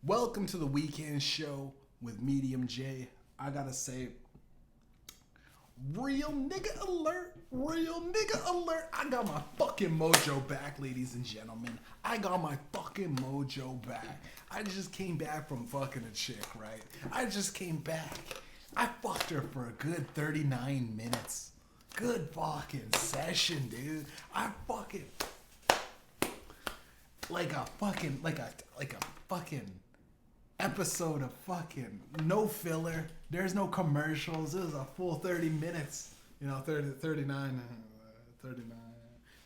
Welcome to the weekend show with Mediumjay. I gotta say, real nigga alert, real nigga alert. I got my fucking mojo back, ladies and gentlemen. I got my fucking mojo back. I just came back from fucking a chick, right? I just came back. I fucked her for a good 39 minutes. Good fucking session, dude. I fucking like a fucking episode of fucking no filler. There's no commercials. It was a full 30 minutes. 39.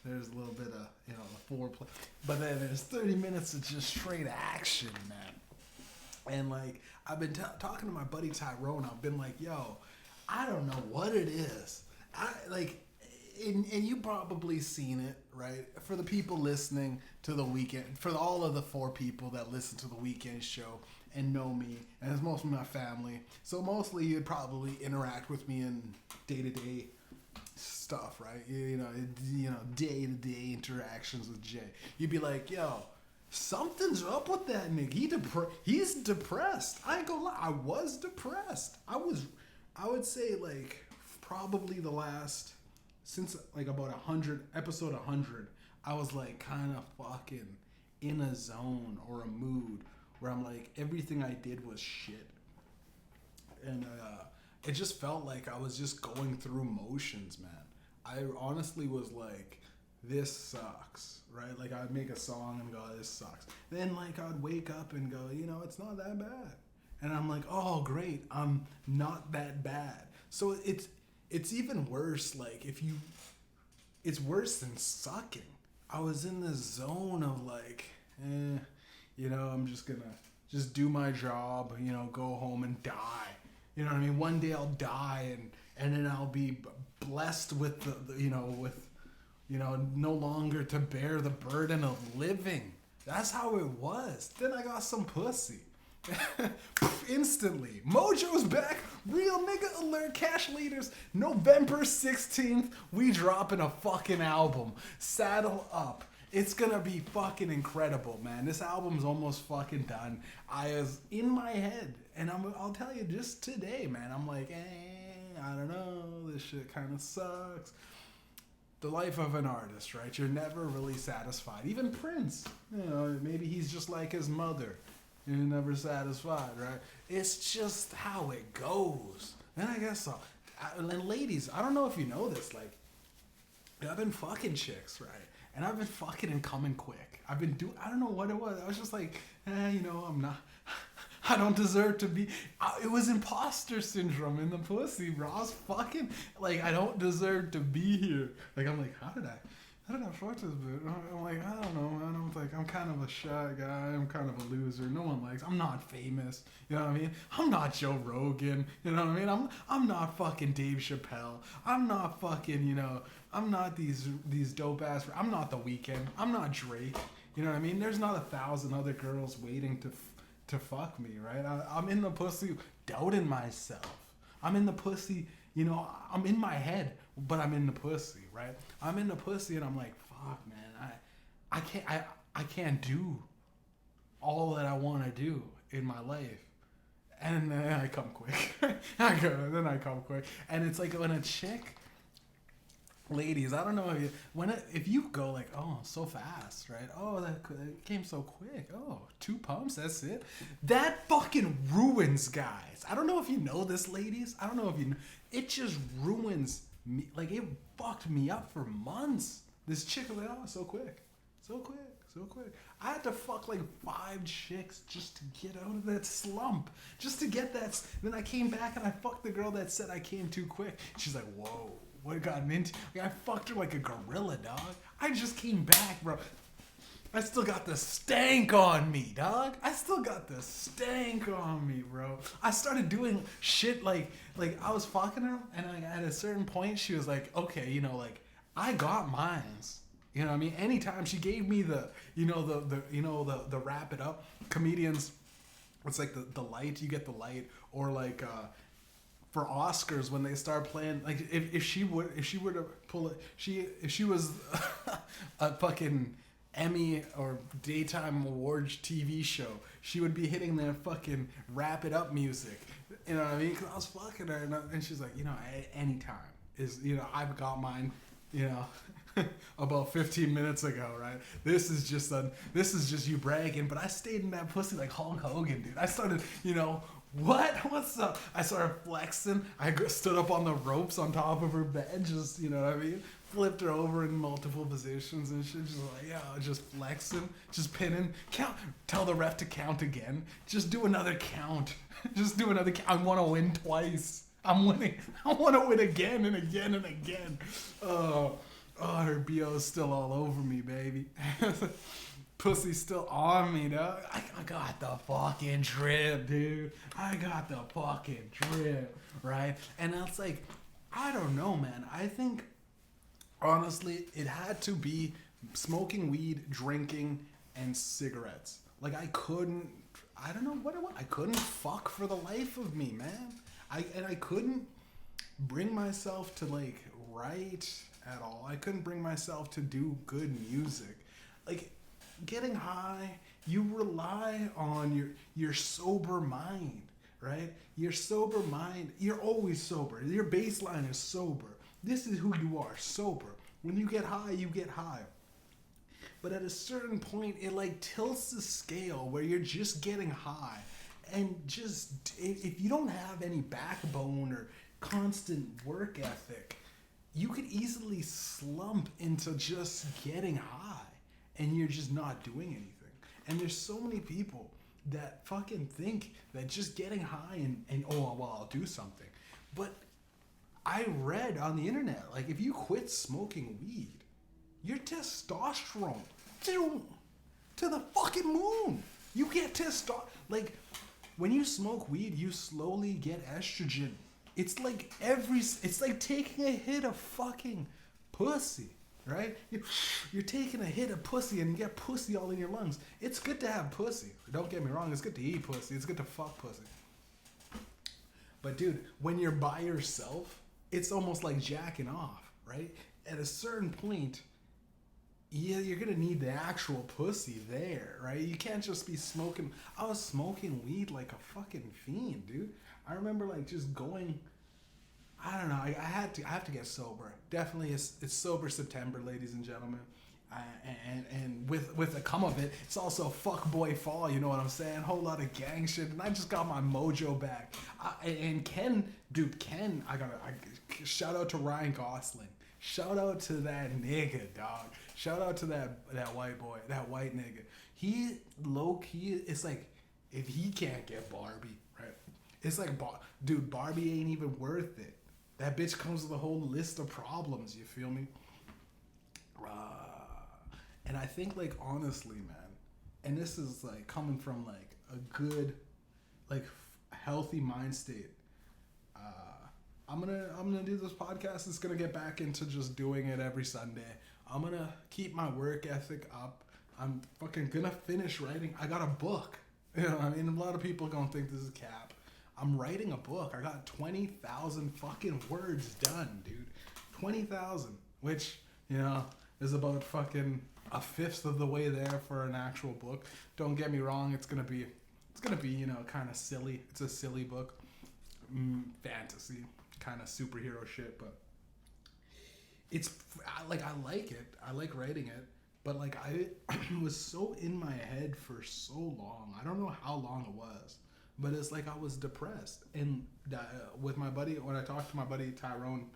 There's a little bit of, the foreplay. But then there's 30 minutes of just straight action, man. And like, I've been talking to my buddy Tyrone. I've been like, yo, I don't know what it is. And you probably seen it, right? For the people listening to the weekend, for all of the 4 people that listen to the weekend show and know me, and it's mostly my family. So mostly you'd probably interact with me in day-to-day stuff, right? Day-to-day interactions with Jay. You'd be like, yo, something's up with that nigga. He's depressed. I ain't gonna lie. I was depressed. I would say like probably the last, since like about 100, episode 100, I was like kind of fucking in a zone or a mood where I'm like, everything I did was shit. And it just felt like I was just going through motions, man. I honestly was like, this sucks, right? Like I'd make a song and go, this sucks. Then like I'd wake up and go, it's not that bad. And I'm like, oh great, I'm not that bad. So it's even worse, like it's worse than sucking. I was in the zone of like, I'm just gonna just do my job, go home and die. You know what I mean? One day I'll die and then I'll be blessed with no longer to bear the burden of living. That's how it was. Then I got some pussy. Instantly. Mojos Back. Real nigga alert. Cash leaders. November 16th. We dropping a fucking album. Saddle up. It's gonna be fucking incredible, man. This album's almost fucking done. I was in my head, and I'll tell you just today, man. I'm like, I don't know. This shit kind of sucks. The life of an artist, right? You're never really satisfied. Even Prince, maybe he's just like his mother. You're never satisfied, right? It's just how it goes. And I guess so. And ladies, I don't know if you know this, like, I've been fucking chicks, right? And I've been fucking and coming quick. I don't know what it was. I was just like, I'm not, I don't deserve to be. It was imposter syndrome in the pussy, bro. I was fucking, like, I don't deserve to be here. Like, I'm like, how did I fuck this bitch? I'm like, I don't know, man. I'm kind of a shy guy. I'm kind of a loser. No one likes. I'm not famous. You know what I mean? I'm not Joe Rogan. You know what I mean? I'm not fucking Dave Chappelle. I'm not fucking, I'm not these dope ass. I'm not The Weeknd. I'm not Drake. You know what I mean? There's not 1,000 other girls waiting to fuck me, right? I'm in the pussy doubting myself. I'm in the pussy, I'm in my head, but I'm in the pussy, right? I'm in the pussy and I'm like, fuck, man, I can't do all that I want to do in my life. And then I come quick. Then I come quick. And it's like when a chick, ladies, I don't know if you go like, oh, so fast, right? Oh, that came so quick. Oh, 2 pumps, that's it. That fucking ruins guys. I don't know if you know this, ladies. I don't know if you know. It just ruins me. Like, it fucked me up for months. This chick was like, oh, so quick. I had to fuck like 5 chicks just to get out of that slump. Just to get that. Then I came back and I fucked the girl that said I came too quick. She's like, whoa. What got into? Like, I fucked her like a gorilla, dog. I just came back, bro. I still got the stank on me, dog. I still got the stank on me, bro. I started doing shit like I was fucking her, and like at a certain point, she was like, okay, like I got mines. You know what I mean? Anytime she gave me the wrap it up comedians, it's like the light. You get the light, or like. For Oscars, when they start playing, like if she were to pull it, if she was a fucking Emmy or daytime awards TV show, she would be hitting the fucking wrap it up music. You know what I mean? Because I was fucking her, and she's like, anytime is, I've got mine, about 15 minutes ago, right? This is just you bragging, but I stayed in that pussy like Hulk Hogan, dude. I started, what's up? I started flexing. I stood up on the ropes on top of her bed, just, you know what I mean? Flipped her over in multiple positions and shit, just like, just flexing, just pinning, count, tell the ref to count again, just do another count, just do another count. I want to win twice. I'm winning. I want to win again and again and again. Oh, her BO's still all over me, baby. Pussy's still on me, dog. I got the fucking drip, dude. I got the fucking drip, right? And it's like, I don't know, man. I think, honestly, it had to be smoking weed, drinking, and cigarettes. Like, I couldn't fuck for the life of me, man. I couldn't bring myself to, like, write at all. I couldn't bring myself to do good music. Like, getting high, you rely on your sober mind, right? Your sober mind, you're always sober. Your baseline is sober. This is who you are, sober. When you get high, you get high. But at a certain point, it like tilts the scale where you're just getting high. And just, if you don't have any backbone or constant work ethic, you could easily slump into just getting high. And you're just not doing anything. And there's so many people that fucking think that just getting high and I'll do something. But I read on the internet, like, if you quit smoking weed, your testosterone to the fucking moon. You get testosterone. Like, when you smoke weed, you slowly get estrogen. It's like taking a hit of fucking pussy, right? You're taking a hit of pussy and you get pussy all in your lungs. It's good to have pussy. Don't get me wrong. It's good to eat pussy. It's good to fuck pussy. But dude, when you're by yourself, it's almost like jacking off, right? At a certain point, yeah, you're gonna need the actual pussy there, right? You can't just be smoking. I was smoking weed like a fucking fiend, dude. I remember like just going. I don't know. I have to get sober. Definitely, it's sober September, ladies and gentlemen. And with the come of it, it's also fuck boy fall. You know what I'm saying? Whole lot of gang shit. And I just got my mojo back. And Ken, I shout out to Ryan Gosling. Shout out to that nigga, dog. Shout out to that white boy, that white nigga. He low key. It's like if he can't get Barbie, right? It's like, dude, Barbie ain't even worth it. That bitch comes with a whole list of problems. You feel me? And I think, like, honestly, man, and this is like coming from like a good, like, healthy mind state. I'm gonna do this podcast. It's gonna get back into just doing it every Sunday. I'm gonna keep my work ethic up. I'm fucking gonna finish writing. I got a book. You know, I mean, a lot of people gonna think this is cap. I'm writing a book. I got 20,000 fucking words done, dude. 20,000, which, you know, is about fucking a fifth of the way there for an actual book. Don't get me wrong. It's gonna be, you know, kind of silly. It's a silly book, fantasy, kind of superhero shit, but it's like, I like it. I like writing it, but like I was so in my head for so long. I don't know how long it was. But it's like I was depressed. And with my buddy, when I talked to my buddy Tyrone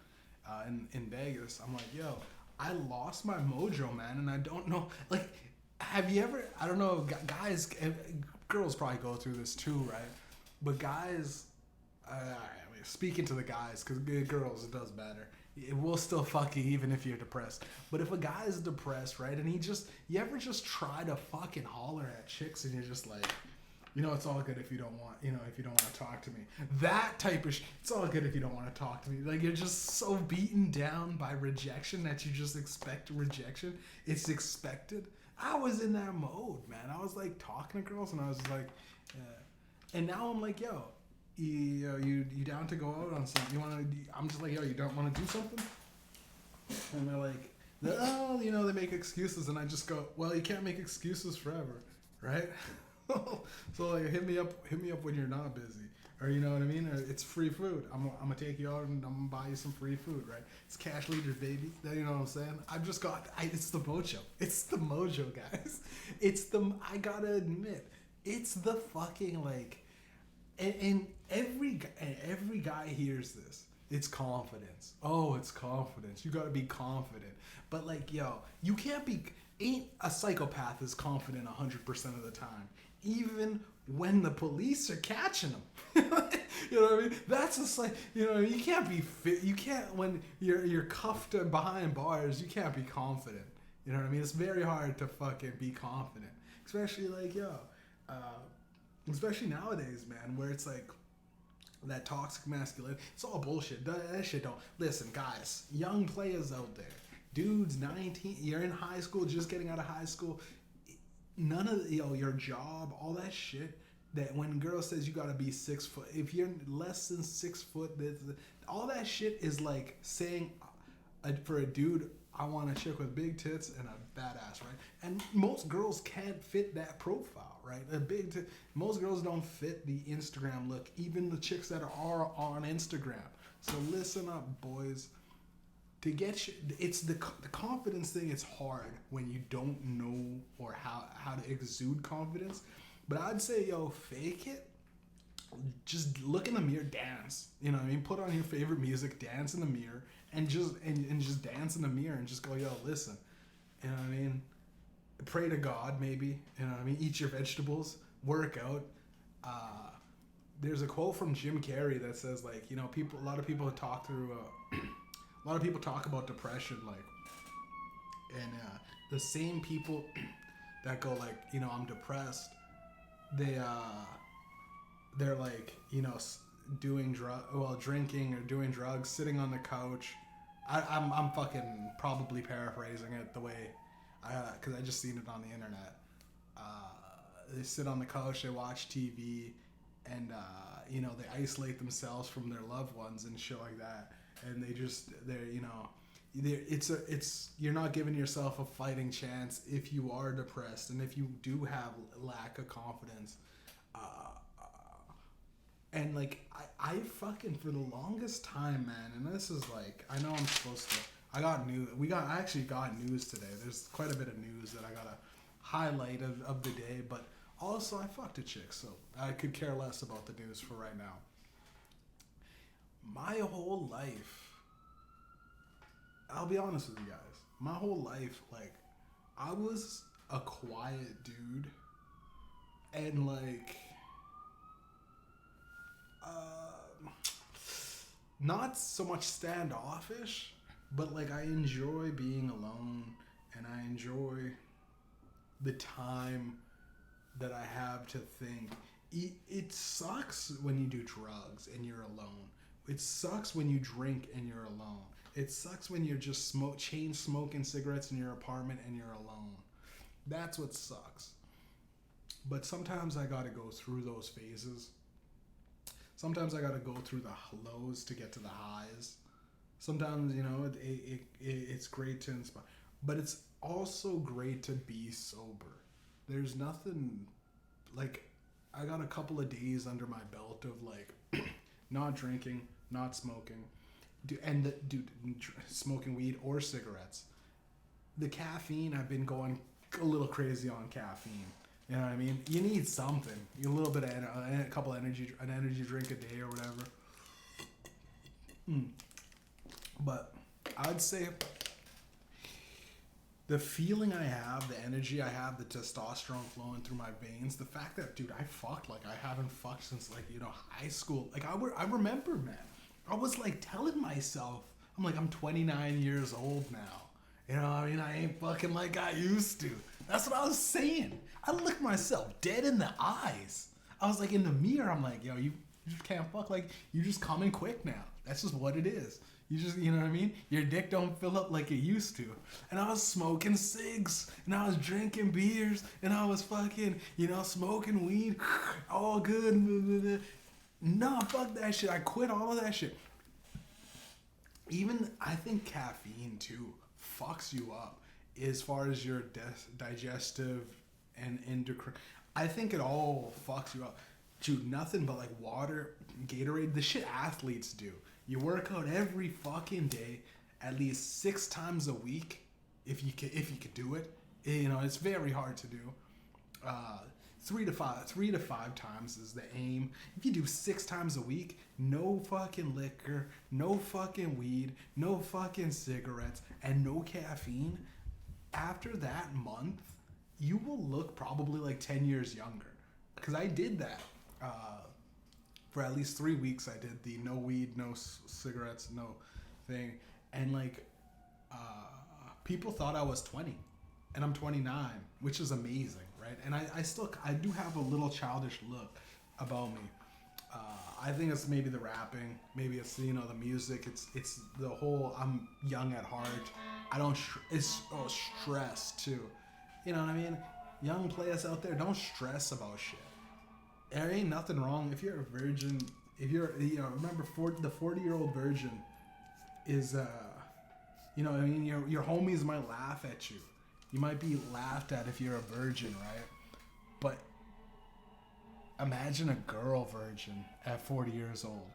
in Vegas, I'm like, yo, I lost my mojo, man. And I don't know, like, have you ever, I don't know, guys, girls probably go through this too, right? But guys, I mean, speaking to the guys, because girls, it does better. It will still fuck you even if you're depressed. But if a guy is depressed, right, and you ever just try to fucking holler at chicks and you're just like, you know, it's all good if you don't want, if you don't want to talk to me. That type of it's all good if you don't want to talk to me. Like, you're just so beaten down by rejection that you just expect rejection. It's expected. I was in that mode, man. I was like talking to girls and I was just like, and now I'm like, yo, you down to go out on something? I'm just like, yo, you don't want to do something? And they're like, They make excuses, and I just go, well, you can't make excuses forever, right? So like, hit me up when you're not busy, or you know what I mean? Or it's free food. I'm gonna take you out and I'm gonna buy you some free food, right? It's cash leaders, baby. You know what I'm saying? I've just got, it's the mojo. It's the mojo, guys. I gotta admit, it's the fucking like, and every guy hears this. It's confidence. Oh, it's confidence. You gotta be confident. But like, yo, you can't be. Ain't a psychopath is confident 100% of the time, even when the police are catching them. You know what I mean? That's just like, you can't be fit. You can't, when you're cuffed behind bars. You can't be confident. You know what I mean? It's very hard to fucking be confident, especially like especially nowadays, man, where it's like that toxic masculinity. It's all bullshit. That shit don't. Listen, guys, young players out there, dudes, 19, you're in high school, just getting out of high school. None of your job, all that shit. That when girl says you gotta be 6 foot, if you're less than 6 foot, all that shit is like saying for a dude, I want a chick with big tits and a badass, right? And most girls can't fit that profile, right? Most girls don't fit the Instagram look, even the chicks that are on Instagram. So listen up, boys. To get it's the confidence thing. It's hard when you don't know or how to exude confidence. But I'd say, fake it. Just look in the mirror, dance. You know what I mean? Put on your favorite music, dance in the mirror, and just dance in the mirror and just go, listen. You know what I mean? Pray to God, maybe. You know what I mean? Eat your vegetables, work out. There's a quote from Jim Carrey that says, like, a lot of people talk about depression, like, and the same people that go like, I'm depressed, they're like, doing drinking or doing drugs, sitting on the couch. I'm fucking probably paraphrasing it the way, because I just seen it on the internet. They sit on the couch, they watch TV, and they isolate themselves from their loved ones and shit like that. And you're not giving yourself a fighting chance if you are depressed and if you do have lack of confidence. And like I fucking, for the longest time, man, and this is like, I know I'm supposed to, I actually got news today. There's quite a bit of news that I gotta highlight of the day, but also I fucked a chick, so I could care less about the news for right now. My whole life, I'll be honest with you guys, my whole life, like, I was a quiet dude, and like, not so much standoffish, but like, I enjoy being alone, and I enjoy the time that I have to think. It sucks when you do drugs and you're alone. It sucks when you drink and you're alone. It sucks when you're just chain smoking cigarettes in your apartment and you're alone. That's what sucks. But sometimes I gotta go through those phases. Sometimes I gotta go through the lows to get to the highs. Sometimes, it's great to inspire. But it's also great to be sober. There's nothing, like, I got a couple of days under my belt of like not drinking, not smoking, smoking weed or cigarettes. The caffeine, I've been going a little crazy on caffeine. You know what I mean? You need something. A little bit of a couple an energy drink a day or whatever. But I'd say the feeling I have, the energy I have, the testosterone flowing through my veins, the fact that, dude, I fucked like I haven't fucked since, like, high school. Like, I remember, man. I was, like, telling myself, I'm 29 years old now. You know what I mean? I ain't fucking like I used to. That's what I was saying. I looked myself dead in the eyes. I was, like, in the mirror. I'm like, yo, you just can't fuck. Like, you just coming quick now. That's just what it is. You just, you know what I mean? Your dick don't fill up like it used to. And I was smoking cigs, and I was drinking beers, and I was fucking, smoking weed, all good. No, fuck that shit. I quit all of that shit. Even, I think caffeine too fucks you up as far as your digestive and endocrine. I think it all fucks you up. Dude, nothing but like water, Gatorade, the shit athletes do. You work out every fucking day, at least 6 times a week, if you could do it. You know, it's very hard to do. 3 to 5 times is the aim. If you do 6 times a week, no fucking liquor, no fucking weed, no fucking cigarettes, and no caffeine, after that month, you will look probably like 10 years younger. Because I did that. For at least 3 weeks, I did the no weed, no cigarettes, no thing. And like, people thought I was 20. And I'm 29, which is amazing, right? And I do have a little childish look about me. I think it's maybe the rapping, maybe it's, you know, the music. It's the whole, I'm young at heart. It's stress too. You know what I mean? Young players out there, don't stress about shit. There ain't nothing wrong if you're a virgin. If you're, you know, remember the 40-year-old virgin is, you know what I mean? Your homies might laugh at you. You might be laughed at if you're a virgin, right? But imagine a girl virgin at 40 years old,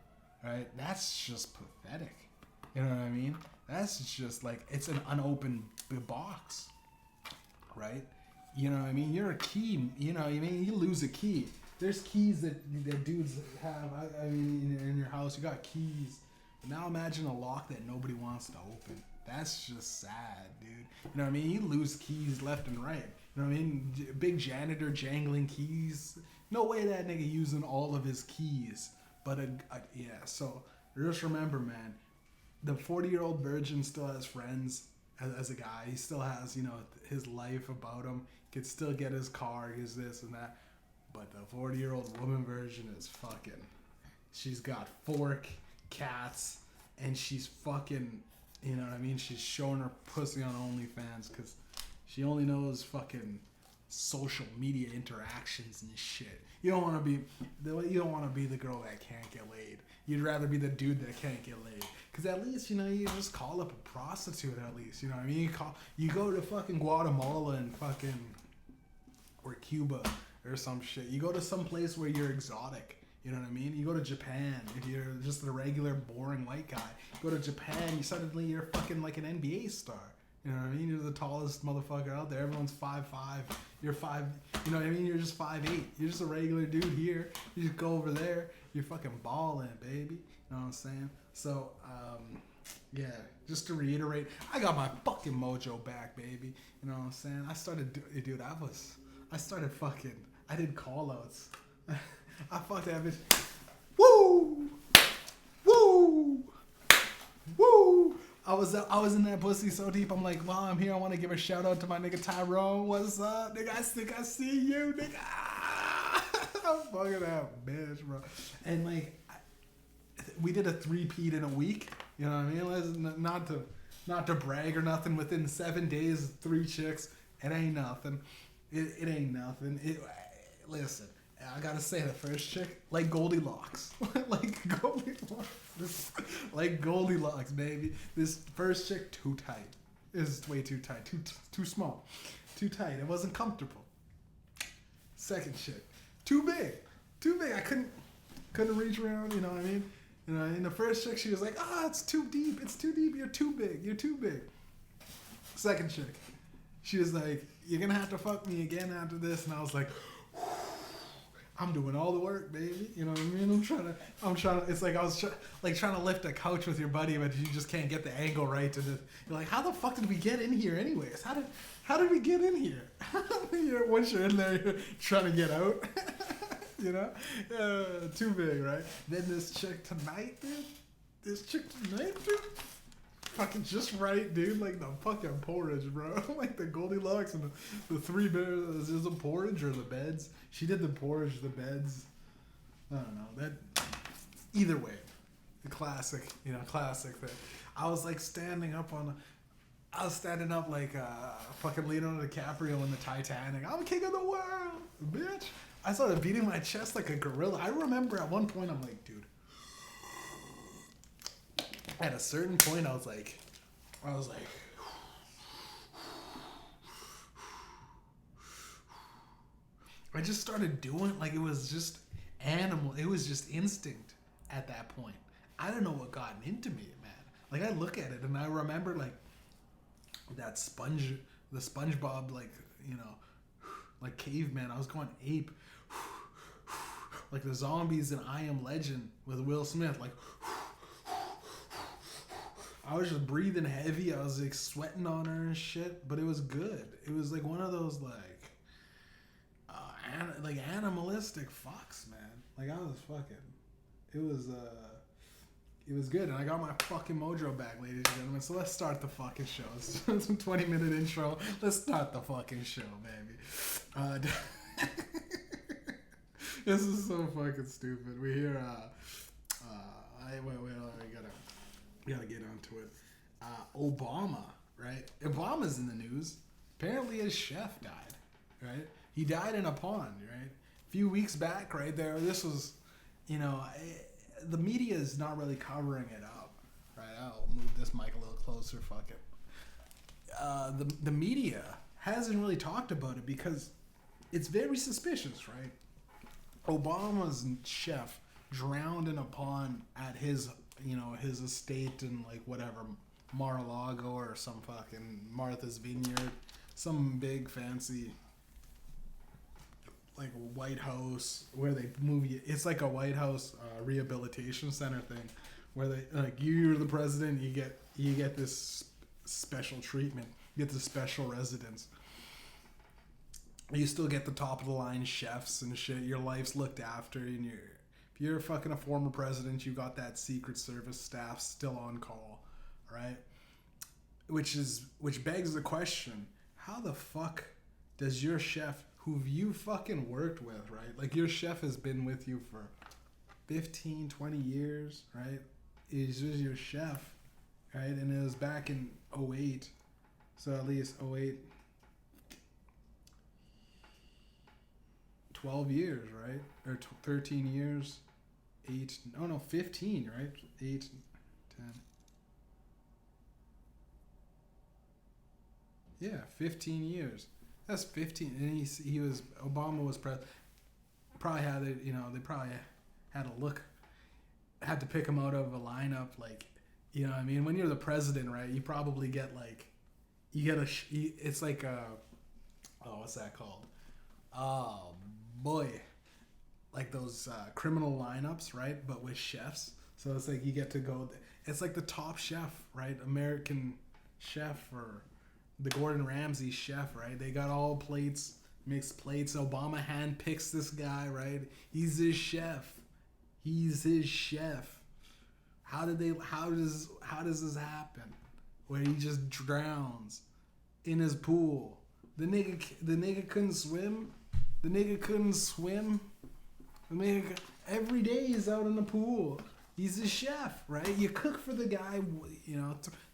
right? That's just pathetic. You know what I mean? That's just like, it's an unopened box, right? You know what I mean? You're a key, you know what I mean? You lose a key. There's keys that dudes have. I mean, in your house, you got keys. But now imagine a lock that nobody wants to open. That's just sad, dude. You know what I mean? You lose keys left and right. You know what I mean? Big janitor jangling keys. No way that nigga using all of his keys. But yeah, so just remember, man, the 40-year-old virgin still has friends as a guy. He still has, you know, his life about him. He could still get his car, his this and that. But the 40-year-old woman virgin is fucking. She's got 4 cats, and she's fucking, you know what I mean? She's showing her pussy on OnlyFans because she only knows fucking social media interactions and shit. You don't want to be the girl that can't get laid. You'd rather be the dude that can't get laid. Because at least, you know, you just call up a prostitute at least. You know what I mean? You go to fucking Guatemala and fucking, or Cuba or some shit. You go to some place where you're exotic. You know what I mean? You go to Japan. If you're just a regular, boring white guy, you go to Japan, you're fucking like an NBA star. You know what I mean? You're the tallest motherfucker out there. Everyone's 5'5". You're 5. You know what I mean? You're just 5'8". You're just a regular dude here. You just go over there. You're fucking balling, baby. You know what I'm saying? So, yeah. Just to reiterate, I got my fucking mojo back, baby. You know what I'm saying? I did call outs. I fucked that bitch. Woo! Woo! Woo! I was in that pussy so deep. I'm like, while I'm here, I want to give a shout out to my nigga Tyrone. What's up, nigga? I think I see you, nigga. I'm fucking that bitch, bro. And like, we did a 3-peat in a week. You know what I mean? Not to brag or nothing. Within 7 days, 3 chicks. It ain't nothing. It ain't nothing. Listen. I gotta say, the first chick, like Goldilocks. like Goldilocks, baby. This first chick, too tight. It's way too tight. Too small. Too tight. It wasn't comfortable. Second chick, too big. I couldn't reach around, you know what I mean? You know, in the first chick, she was like, it's too deep. You're too big. Second chick, she was like, you're gonna have to fuck me again after this. And I was like, I'm doing all the work, baby. You know what I mean? I'm trying to. It's like I was trying to lift a couch with your buddy, but you just can't get the angle right. You're like, how the fuck did we get in here, anyways? How did we get in here? Once you're in there, you're trying to get out. You know, too big, right? Then this chick tonight, dude. Fucking just right, dude. Like the fucking porridge, bro. Like the Goldilocks and the 3 bears. Is the porridge or the beds? She did the porridge, the beds. I don't know. That either way, the classic thing. I was like standing up like fucking Leonardo DiCaprio in the Titanic. I'm king of the world, bitch. I started beating my chest like a gorilla. I remember at one point I'm like, dude. At a certain point, I was like, I just started doing like it was just animal. It was just instinct at that point. I don't know what got into me, man. Like I look at it and I remember like that the SpongeBob, like like caveman. I was going ape, like the zombies in I Am Legend with Will Smith. Like I was just breathing heavy. I was like sweating on her and shit, but it was good. It was like one of those like animalistic fucks, man. Like I was fucking. It was good, and I got my fucking mojo back, ladies and gentlemen. So let's start the fucking show. It's a 20-minute intro. Let's start the fucking show, baby. This is so fucking stupid. We hear we gotta get onto it. Obama, right? Obama's in the news. Apparently his chef died, right? He died in a pond, right? A few weeks back, right there. This was, the media is not really covering it up, right? I'll move this mic a little closer. Fuck it. The media hasn't really talked about it because it's very suspicious, right? Obama's chef drowned in a pond at his estate in like whatever Mar-a-Lago or some fucking Martha's Vineyard, some big fancy like White House where they move you. It's like a White House rehabilitation center thing where they like you're the president, you get this special treatment, you get the special residence. You still get the top of the line chefs and shit. Your life's looked after, and if you're fucking a former president, you got that Secret Service staff still on call, right? Which begs the question: how the fuck does your chef, who you fucking worked with, right? Like your chef has been with you for 15, 20 years, right? He's just your chef, right? And it was back in 2008, so at least 2008. 12 years, right? Or 13 years, 15, right? 8, 10. Yeah, 15 years. That's 15. And Obama was president. Probably had it, they probably had had to pick him out of a lineup, like, you know what I mean? When you're the president, right, you probably get like, it's like what's that called? Oh, boy, like those criminal lineups, right? But with chefs. So it's like you get to go. It's like the top chef, right? American chef or the Gordon Ramsay chef, right? They got all plates, mixed plates. Obama handpicks this guy, right? He's his chef. How does this happen? Where he just drowns in his pool. The nigga couldn't swim. Every day he's out in the pool. He's a chef, right? You cook for the guy,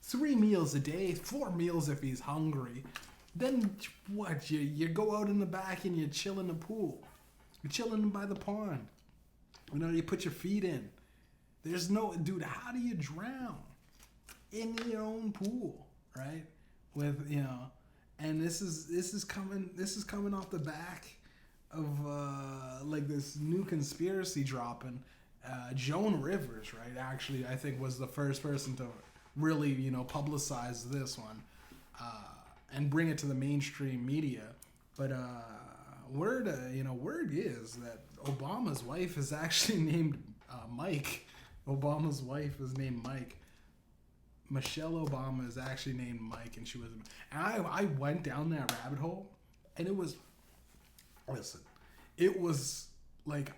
3 meals a day, 4 meals if he's hungry. Then what? You go out in the back and you chill in the pool. You're chilling by the pond. You put your feet in. There's no, dude, how do you drown in your own pool, right? With, and this is coming off the back of like this new conspiracy dropping. Joan Rivers, right, actually I think was the first person to really, publicize this one and bring it to the mainstream media. But word is that Obama's wife is actually named Mike. Obama's wife is named Mike. Michelle Obama is actually named Mike, and she was. And I went down that rabbit hole, and it was. Listen, it was like,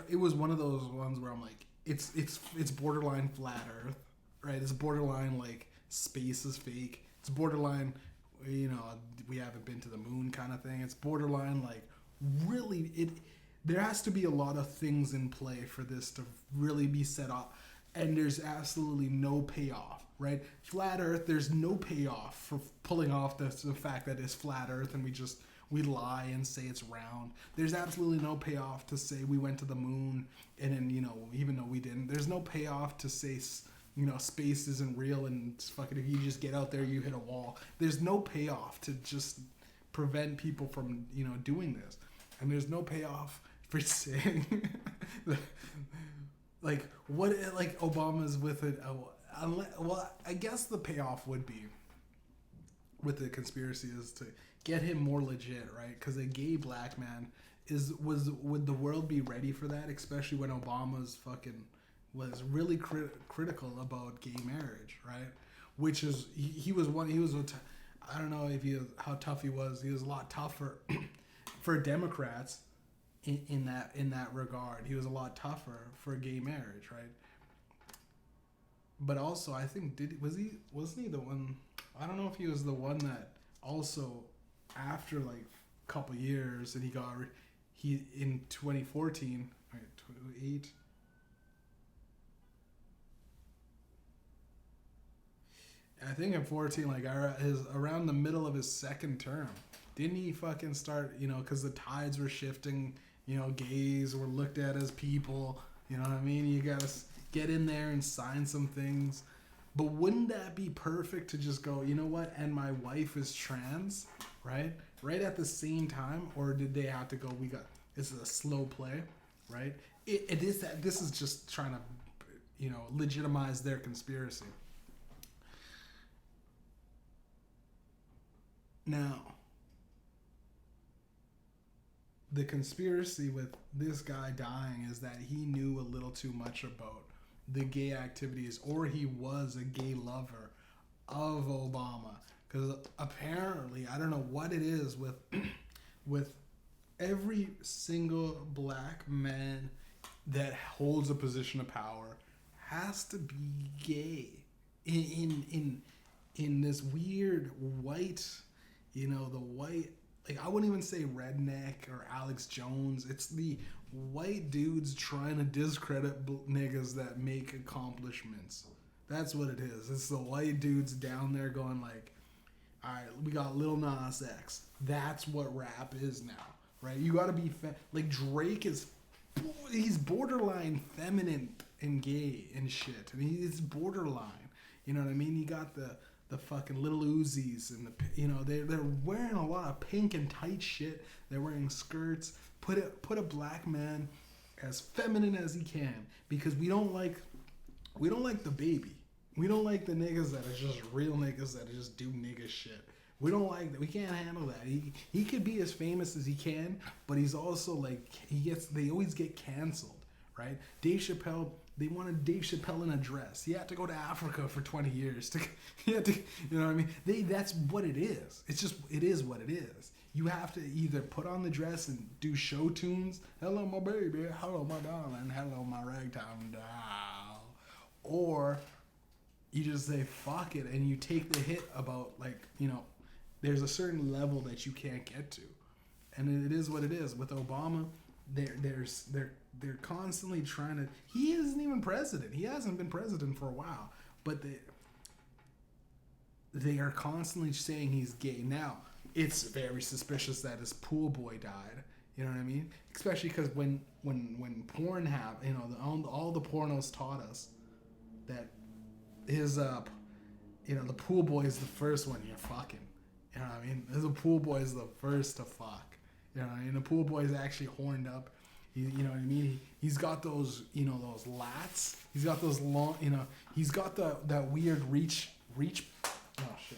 it was one of those ones where I'm like, it's borderline flat Earth, right? It's borderline like space is fake. It's borderline, we haven't been to the moon kind of thing. It's borderline like really there has to be a lot of things in play for this to really be set up, and there's absolutely no payoff, right? Flat Earth, there's no payoff for pulling off the fact that it's flat Earth and we lie and say it's round. There's absolutely no payoff to say we went to the moon and then, even though we didn't. There's no payoff to say, space isn't real and it's fucking, if you just get out there, you hit a wall. There's no payoff to just prevent people from, doing this. and there's no payoff for saying like what like Obama's with it. Well, I guess the payoff would be with the conspiracy is to get him more legit, right? Because a gay black man would the world be ready for that, especially when Obama's fucking was really critical about gay marriage, right? Which is he was I don't know if how tough he was. He was a lot tougher for Democrats in that regard. He was a lot tougher for gay marriage, right? But also, I think wasn't he the one? I don't know if he was the one that also after like a couple years and he in 2014, right, 28. I think in 14, like around the middle of his second term, didn't he fucking start? You know, because the tides were shifting. You know, gays were looked at as people. You know what I mean? You gotta get in there and sign some things. But wouldn't that be perfect to just go, you know what? And my wife is trans, right? Right at the same time, or did they have to go? This is a slow play, right? It is that this is just trying to, you know, legitimize their conspiracy. Now, the conspiracy with this guy dying is that he knew a little too much about the gay activities, or he was a gay lover of Obama. Because apparently, I don't know what it is with with every single black man that holds a position of power has to be gay in this weird white, you know, the white, like I wouldn't even say redneck or Alex Jones. It's the white dudes trying to discredit niggas that make accomplishments. That's what it is. It's the white dudes down there going like, all right, we got Lil Nas X. That's what rap is now, right? You got to be like Drake he's borderline feminine and gay and shit. I mean, it's borderline. You know what I mean? You got the fucking little Uzis and they're wearing a lot of pink and tight shit. They're wearing skirts. Put a black man as feminine as he can, because we don't like the baby. We don't like the niggas that are just real niggas that just do nigga shit. We don't like that. We can't handle that. He could be as famous as he can, but he's also like they always get canceled, right? Dave Chappelle. They wanted Dave Chappelle in a dress. He had to go to Africa for 20 years you know what I mean? That's what it is. It is what it is. You have to either put on the dress and do show tunes. Hello, my baby. Hello, my darling. Hello, my ragtime doll. Or you just say, fuck it, and you take the hit about, like, you know, there's a certain level that you can't get to. And it is what it is. With Obama, they're constantly trying to. He isn't even president. He hasn't been president for a while, but they are constantly saying he's gay. Now, it's very suspicious that his pool boy died. You know what I mean? Especially because when Pornhub, you know, all the pornos taught us that his you know, the pool boy is the first one you're fucking. You know what I mean? The pool boy is the first to fuck. You know what I mean? The pool boy is actually horned up. You know what I mean? He's got those, you know, those lats. He's got those long, you know, he's got that weird reach. Oh shit.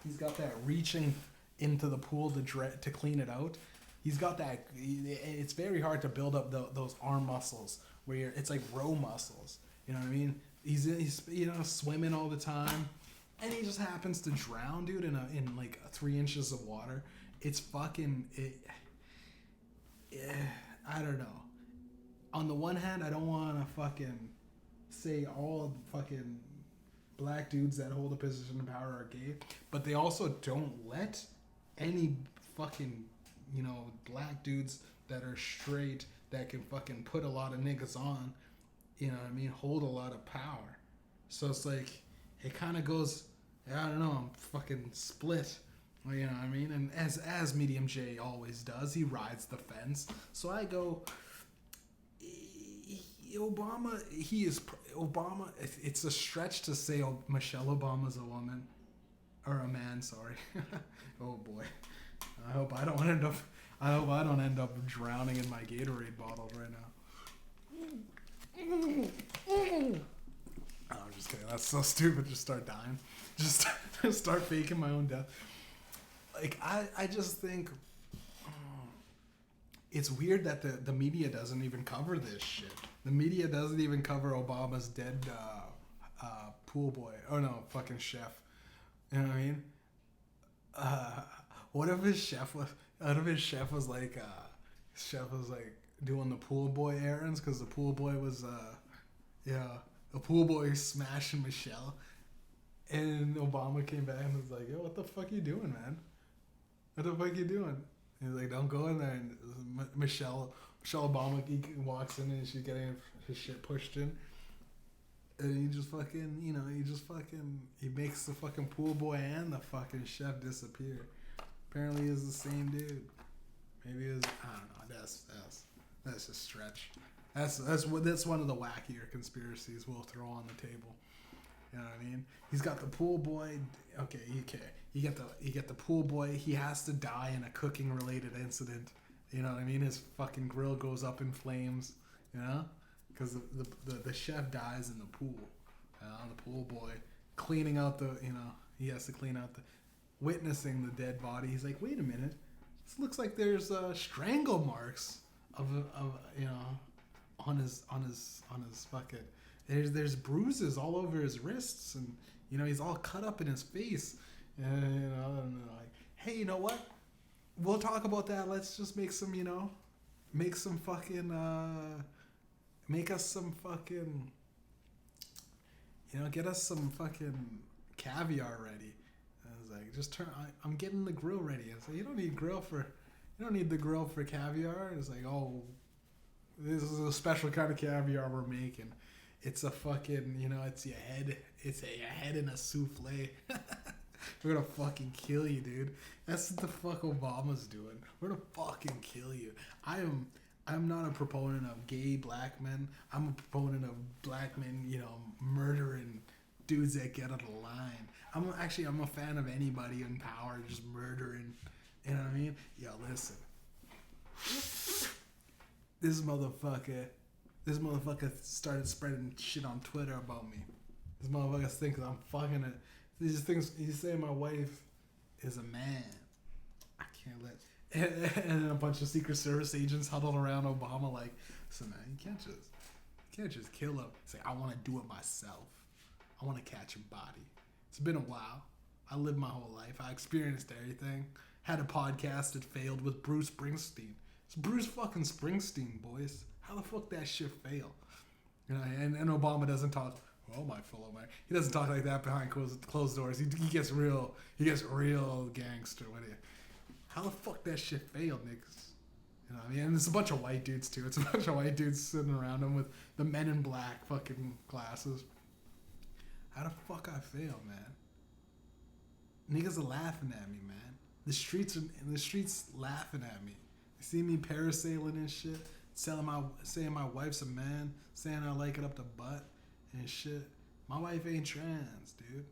He's got that reaching into the pool to clean it out. He's got that. It's very hard to build up those arm muscles where it's like row muscles. You know what I mean? He's you know, swimming all the time, and he just happens to drown, dude, in like 3 inches of water. It's fucking. I don't know. On the one hand, I don't want to fucking say all fucking black dudes that hold a position of power are gay, but they also don't let any fucking, you know, black dudes that are straight that can fucking put a lot of niggas on, you know what I mean, hold a lot of power. So it's like, it kind of goes, I don't know, I'm fucking split. You know what I mean? And as Mediumjay always does, he rides the fence. So I go, Obama, it's a stretch to say Michelle Obama's a woman. Or a man, sorry. Oh boy. I hope I don't end up, I hope I don't end up drowning in my Gatorade bottles right now. Oh, I'm just kidding. That's so stupid. Just start dying. Just start faking my own death. Like, I just think it's weird that the media doesn't even cover this shit. The media doesn't even cover Obama's dead pool boy. Oh no, fucking chef. You know what I mean? What if his chef was? What if his chef was like doing the pool boy errands because the pool boy was the pool boy smashing Michelle, and Obama came back and was like, "Yo, what the fuck you doing, man? What the fuck you doing?" And he's like, "Don't go in there." And Michelle Obama walks in and she's getting his shit pushed in. And he just fucking, he makes the fucking pool boy and the fucking chef disappear. Apparently he's the same dude. Maybe it was, I don't know, that's a stretch. That's one of the wackier conspiracies we'll throw on the table. You know what I mean? He's got the pool boy. Okay. You get the pool boy. He has to die in a cooking related incident. You know what I mean? His fucking grill goes up in flames. You know? Because the chef dies in the pool. The pool boy cleaning out he has to clean out witnessing the dead body. He's like, wait a minute, this looks like there's strangle marks on his bucket. There's bruises all over his wrists, and he's all cut up in his face. And like, hey, you know what? We'll talk about that. Let's just make some, make us some fucking, get us some fucking caviar ready. And I was like, I'm getting the grill ready. I was like, you don't need the grill for caviar. And it's like, oh, this is a special kind of caviar we're making. It's a fucking, it's a head in a souffle. We're gonna fucking kill you, dude. That's what the fuck Obama's doing. We're gonna fucking kill you. I'm not a proponent of gay black men. I'm a proponent of black men, murdering dudes that get out of line. I'm a fan of anybody in power just murdering. You know what I mean? Yo, listen. This motherfucker started spreading shit on Twitter about me. This motherfucker thinks I'm fucking it. These things, he's saying my wife is a man. I can't let. And then a bunch of Secret Service agents huddled around Obama like, listen, man, you can't just kill him. It's like, I want to do it myself. I want to catch a body. It's been a while. I lived my whole life. I experienced everything. Had a podcast that failed with Bruce Springsteen. It's Bruce fucking Springsteen, boys. How the fuck that shit fail? And Obama doesn't talk. Oh, my fellow man. He doesn't talk like that behind closed doors. He gets real gangster with it. How the fuck that shit failed, niggas? You know what I mean? And it's a bunch of white dudes, too. It's a bunch of white dudes sitting around him with the Men in Black fucking glasses. How the fuck I fail, man? Niggas are laughing at me, man. The streets laughing at me. They see me parasailing and shit, saying my wife's a man, saying I like it up the butt and shit. My wife ain't trans, dude.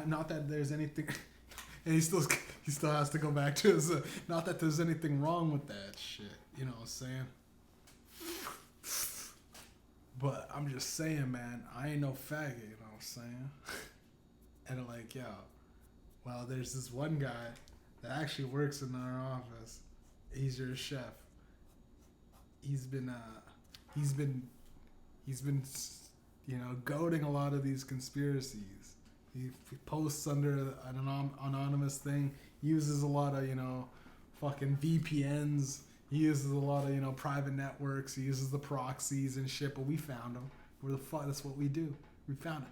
Not that there's anything... And he still has to go back to his, not that there's anything wrong with that shit, you know what I'm saying? But I'm just saying, man, I ain't no faggot, you know what I'm saying? And I'm like, yo, well, there's this one guy that actually works in our office. He's your chef. He's been goading a lot of these conspiracies. He posts under an anonymous thing. He uses a lot of, fucking VPNs. He uses a lot of, private networks. He uses the proxies and shit, but we found him. Where the fuck? That's what we do. We found it.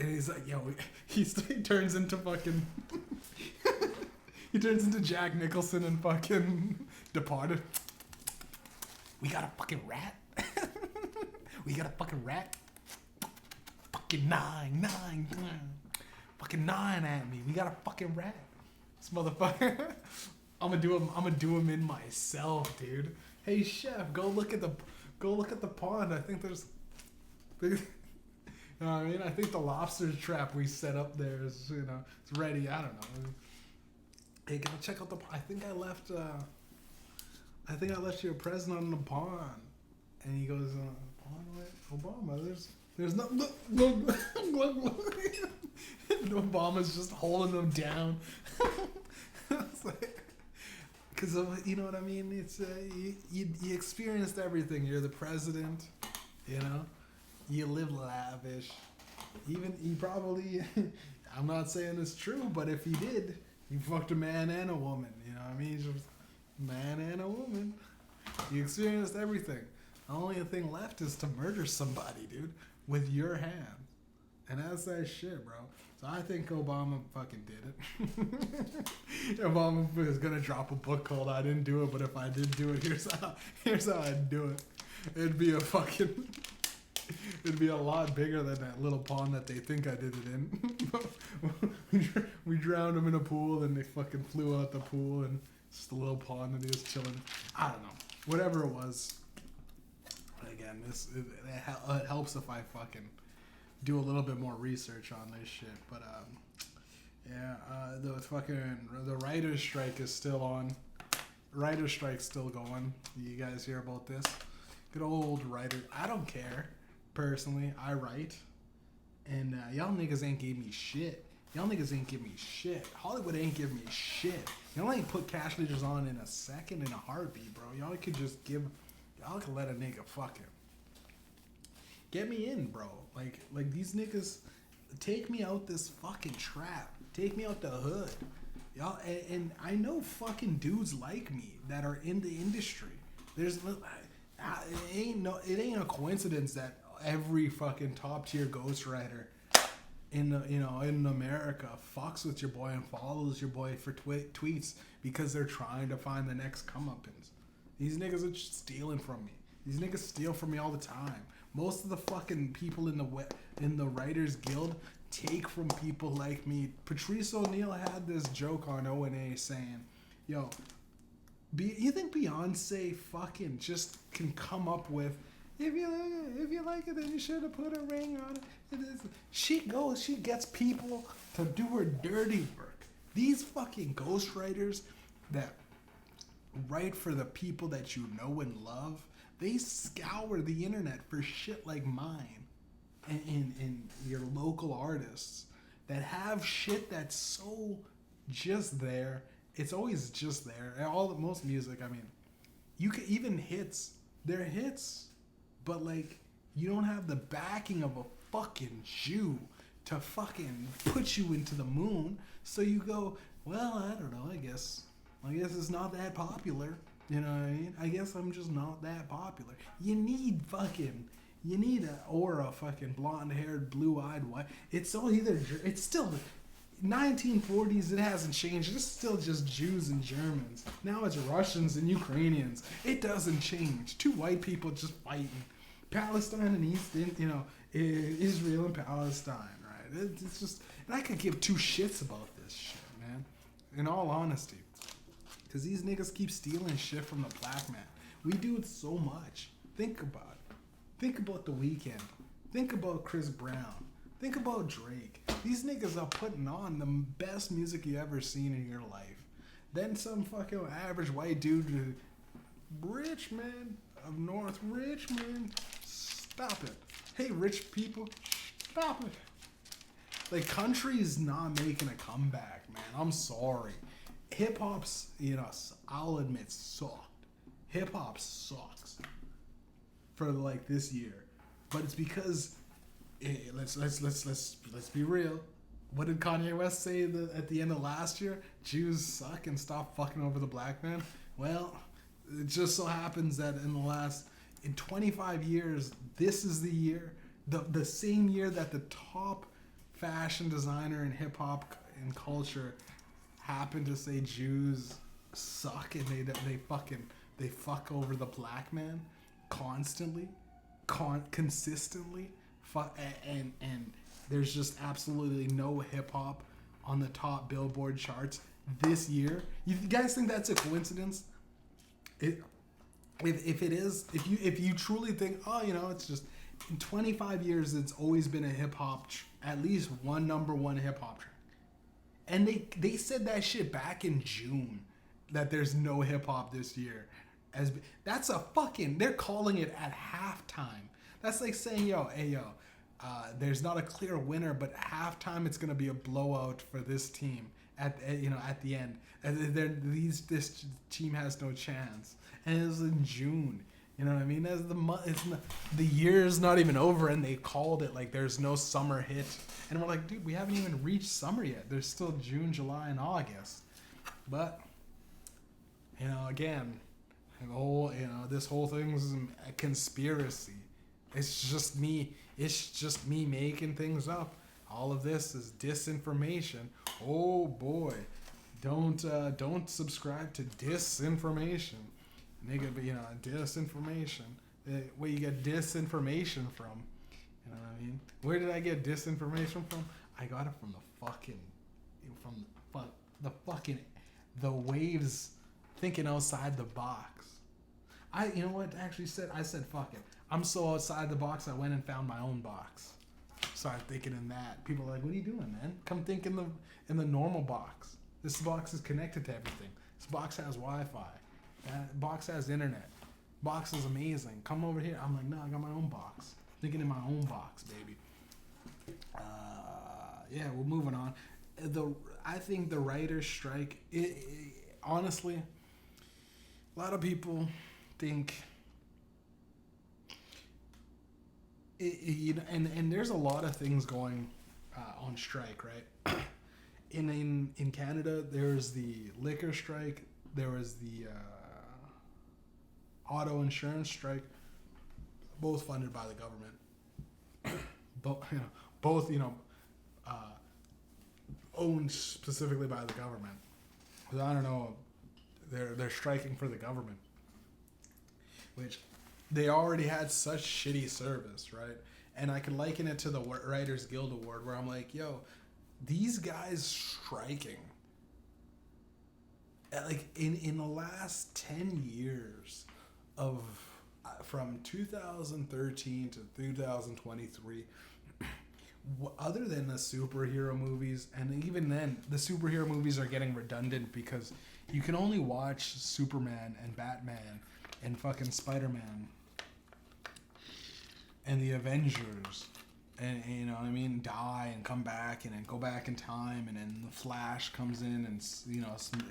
And he's like, yo, he turns into fucking... he turns into Jack Nicholson and fucking Departed. We got a fucking rat. We got a fucking rat. Fucking nine. Fucking 9 at me. We got a fucking rat. This motherfucker. I'm gonna do him in myself, dude. Hey chef, go look at the pond. I think there's you know what I mean? I think the lobster trap we set up there is, it's ready. I don't know. Hey, go check out I think I left I think I left you a present on the pond. And he goes, Obama, there's no, look. And Obama's just holding them down. It's like, because you know what I mean? It's you experienced everything. You're the president, you know? You live lavish. Even, he probably, I'm not saying it's true, but if he did, he fucked a man and a woman, you know what I mean? He's just man and a woman. You experienced everything. The only thing left is to murder somebody, dude, with your hand. And that's that shit, bro. So I think Obama fucking did it. Obama is gonna drop a book called "I Didn't Do It," but if I did do it, here's how I'd do it. It'd be a lot bigger than that little pond that they think I did it in. We drowned them in a pool, and they fucking flew out the pool, and it's just a little pond, and he was chilling. I don't know. Whatever it was. Again, it helps if I fucking do a little bit more research on this shit. But the writer's strike is still on. Writer's strike's still going. You guys hear about this? Good old writer. I don't care. Personally, I write. And y'all niggas ain't gave me shit. Y'all niggas ain't give me shit. Hollywood ain't give me shit. Y'all ain't put cash leaders on in a second, in a heartbeat, bro. Y'all could just give... Y'all could let a nigga fucking... Get me in, bro. Like these niggas... Take me out this fucking trap. Take me out the hood. Y'all, and I know fucking dudes like me that are in the industry. There's... It ain't a coincidence that every fucking top tier ghostwriter in America fucks with your boy and follows your boy for tweets because they're trying to find the next comeuppance. These niggas are just stealing from me. These niggas steal from me all the time. Most of the fucking people in the Writers Guild take from people like me. Patrice O'Neal had this joke on O&A saying, yo, you think Beyonce fucking just can come up with, if you like it, then you should have put a ring on it. She gets people to do her dirty work. These fucking ghostwriters that write for the people that you know and love, they scour the internet for shit like mine and your local artists that have shit that's so just there. It's always just there. Most music, I mean, you can even hits. They're hits, but like you don't have the backing of a fucking Jew to fucking put you into the moon. So you go, well, I don't know. I guess it's not that popular. You know what I mean? I guess I'm just not that popular. You need a fucking blonde-haired, blue-eyed white. It's still 1940s. It hasn't changed. It's still just Jews and Germans. Now it's Russians and Ukrainians. It doesn't change. Two white people just fighting. Palestine and Israel and Palestine, right? It's just, and I could give two shits about this shit, man. In all honesty. Because these niggas keep stealing shit from the black man. We do it so much. Think about it. Think about The Weeknd. Think about Chris Brown. Think about Drake. These niggas are putting on the best music you ever seen in your life. Then some fucking average white dude, Richmond of North Richmond, stop it. Hey, rich people, stop it. Like, country's not making a comeback, man. I'm sorry. Hip-hop's, I'll admit, sucked. Hip-hop sucks for, like, this year. But it's because, let's be real. What did Kanye West say at the end of last year? Jews suck and stop fucking over the black man? Well, it just so happens that in 25 years, this is the year, the same year that the top fashion designer in hip-hop and culture happen to say Jews suck and they fuck over the black man constantly, consistently, and there's just absolutely no hip hop on the top Billboard charts this year. You guys think that's a coincidence? If it is, if you truly think, it's just in 25 years, it's always been a hip hop, at least one number one hip hop track. And they said that shit back in June, that there's no hip hop this year. as that's a fucking. They're calling it at halftime. That's like saying, there's not a clear winner, but at halftime it's gonna be a blowout for this team. At the end, and this team has no chance, and it was in June. You know what I mean? As the year's not even over, and they called it like there's no summer hit, and we're like, dude, we haven't even reached summer yet. There's still June, July, and August, but again, the whole this whole thing's a conspiracy. It's just me making things up. All of this is disinformation. Oh boy, don't subscribe to disinformation. Nigga, but disinformation. Where you get disinformation from? You know what I mean? Where did I get disinformation from? I got it from the waves thinking outside the box. You know what? I said fuck it. I'm so outside the box. I went and found my own box. Started thinking in that. People are like, "What are you doing, man? Come think in the normal box. This box is connected to everything. This box has Wi-Fi. Box has internet. Box is amazing. Come over here." I'm like, "No, I got my own box. Thinking in my own box, baby." We're moving on. I think the writer's strike. Honestly, a lot of people think. And there's a lot of things going on strike, right? In Canada, there's the liquor strike. There was the auto insurance strike, both funded by the government. Both owned specifically by the government. Because I don't know, they're striking for the government, which they already had such shitty service, right? And I can liken it to the Writers Guild Award, where I'm like, these guys striking. Like in the last 10 years from 2013 to 2023, other than the superhero movies, and even then, the superhero movies are getting redundant because you can only watch Superman and Batman and fucking Spider-Man and the Avengers, and die and come back and then go back in time, and then the Flash comes in and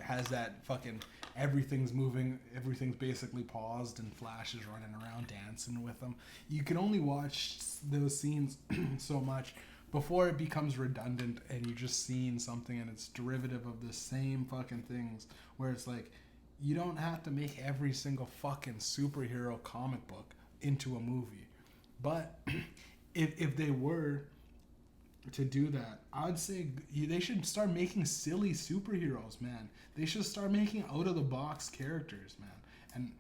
has that fucking everything's moving, everything's basically paused, and Flash is running around dancing with them. You can only watch those scenes so much before it becomes redundant, and you're just seeing something and it's derivative of the same fucking things, where it's like, you don't have to make every single fucking superhero comic book into a movie. But if they were to do that, I'd say they should start making silly superheroes, man. They should start making out of the box characters, man. And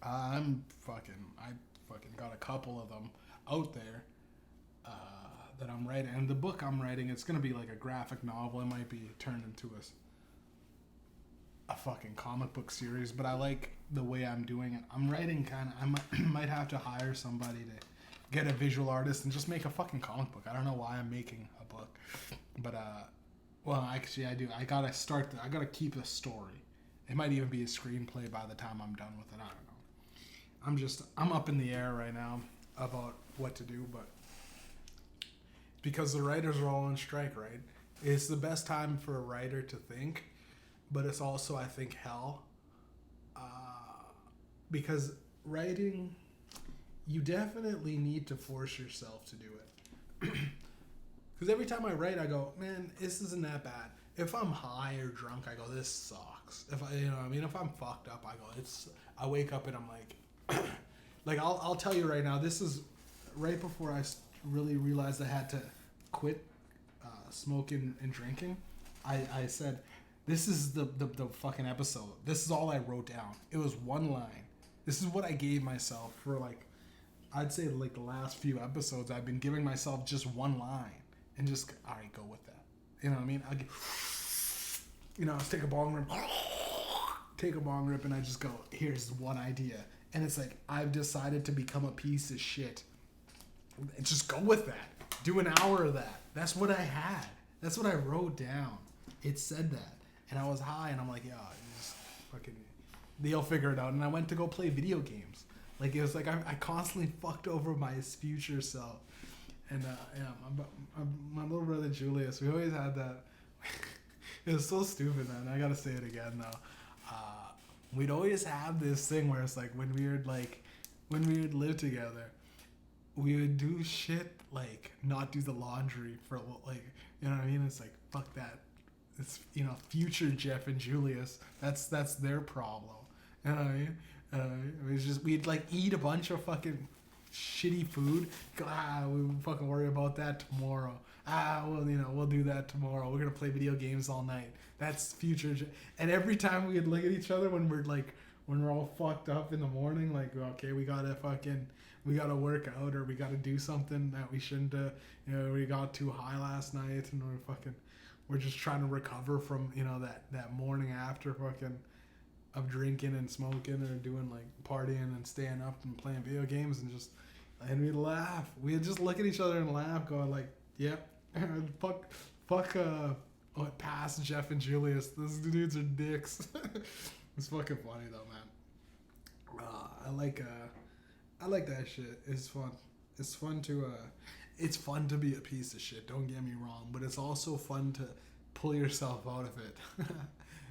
I fucking got a couple of them out there that I'm writing. And the book I'm writing, it's gonna be like a graphic novel. It might be turned into a fucking comic book series, but I like the way I'm doing it. I'm writing I might have to hire somebody to get a visual artist and just make a fucking comic book. I don't know why I'm making a book, but actually I do. I gotta keep a story. It might even be a screenplay by the time I'm done with it. I don't know. I'm up in the air right now about what to do, but because the writers are all on strike, right? It's the best time for a writer to think, but it's also, I think, hell. Because writing, you definitely need to force yourself to do it. Because every time I write, I go, man, this isn't that bad. If I'm high or drunk, I go, this sucks. If I'm fucked up, I go, I wake up and I'm like, like I'll tell you right now, this is right before I really realized I had to quit smoking and drinking. I said, this is the fucking episode. This is all I wrote down. It was one line. This is what I gave myself for I'd say the last few episodes. I've been giving myself just one line and just, all right, go with that. You know what I mean? I'll take a bong rip and I just go, here's one idea. And it's like, I've decided to become a piece of shit. Just go with that. Do an hour of that. That's what I had. That's what I wrote down. It said that. And I was high and I'm like, yeah, just fucking They'll figure it out. And I went to go play video games. Like, it was like I constantly fucked over my future self. And yeah, my little brother Julius, we always had that. It was so stupid, man. I gotta say it again though. We'd always have this thing where it's like when we would live together, we would do shit like not do the laundry for like, you know what I mean? It's like, fuck that. It's, you know, future Jeff and Julius. That's their problem. You know what I mean? It was just, we'd like eat a bunch of fucking shitty food. We'll fucking worry about that tomorrow. Well, you know, we'll do that tomorrow. We're gonna play video games all night. That's future. And every time we'd look at each other when we're all fucked up in the morning, like, okay, we gotta work out, or we gotta do something that we shouldn't. You know, we got too high last night, and we're just trying to recover from, you know, that morning after fucking of drinking and smoking or doing like partying and staying up and playing video games, and we'd laugh. We'd just look at each other and laugh, going like, yep, fuck past Jeff and Julius. Those dudes are dicks. It's fucking funny though, man. I like that shit. It's fun. It's fun to be a piece of shit. Don't get me wrong, but it's also fun to pull yourself out of it.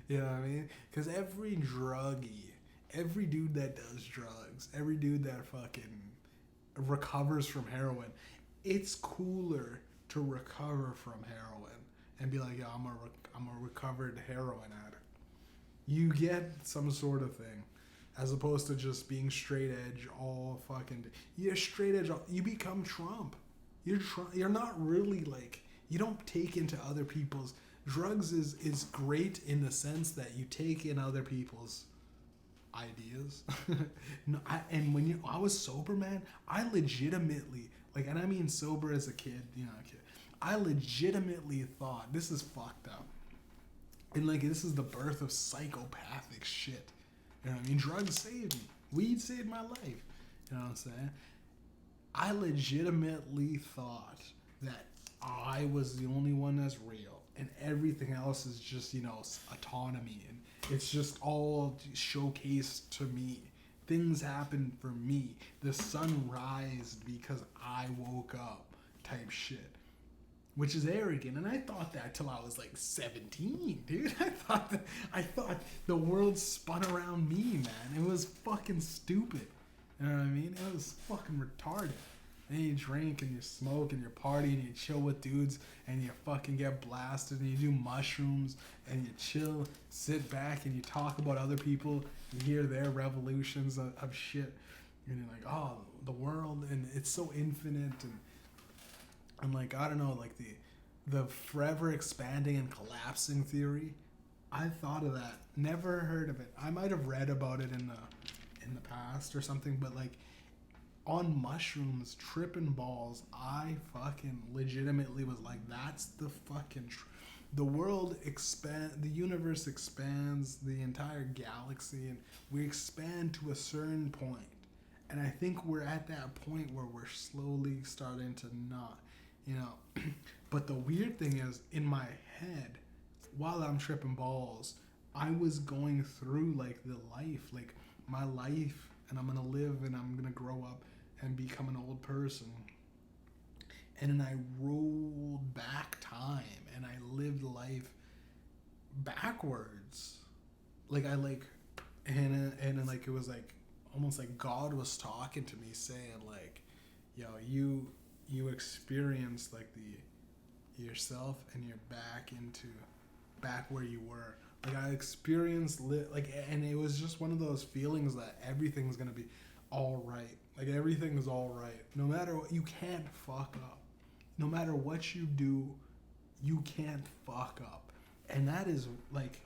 You know what I mean? Because every druggie, every dude that does drugs, every dude that fucking recovers from heroin, it's cooler to recover from heroin and be like, yo, I'm a recovered heroin addict. You get some sort of thing, as opposed to just being straight edge all fucking. You're straight edge. You become Trump. You're not really like, you don't take into other people's. Drugs is great in the sense that you take in other people's ideas. No, and when I was sober, man, I legitimately, like, and I mean sober as a kid, you know, I legitimately thought this is fucked up. And like, this is the birth of psychopathic shit. You know what I mean? Drugs saved me. Weed saved my life. You know what I'm saying? I legitimately thought that I was the only one that's real. And everything else is just, you know, autonomy. And it's just all showcased to me. Things happen for me. The sun rised because I woke up type shit. Which is arrogant. And I thought that till I was like 17, dude. I thought the world spun around me, man. It was fucking stupid. You know what I mean? It was fucking retarded. And you drink and you smoke and you party and you chill with dudes and you fucking get blasted and you do mushrooms and you chill, sit back and you talk about other people. You hear their revolutions of shit. And you're like, oh, the world, and it's so infinite, and like, I don't know, like the forever expanding and collapsing theory. I thought of that. Never heard of it. I might have read about it in the past or something, but like, on mushrooms, tripping balls, I fucking legitimately was like, that's the fucking the world the universe expands, the entire galaxy, and we expand to a certain point. And I think we're at that point where we're slowly starting to not, you know. But the weird thing is, in my head, while I'm tripping balls, I was going through like the life, like my life, and I'm gonna live and I'm gonna grow up and become an old person. And then I rolled back time and I lived life backwards. Like I like, and then like, it was like almost like God was talking to me saying like, yo, you experienced like yourself and you're back where you were. Like I experienced and it was just one of those feelings that everything's gonna be all right. Like everything's all right. No matter what, you can't fuck up. No matter what you do, you can't fuck up. And that is like,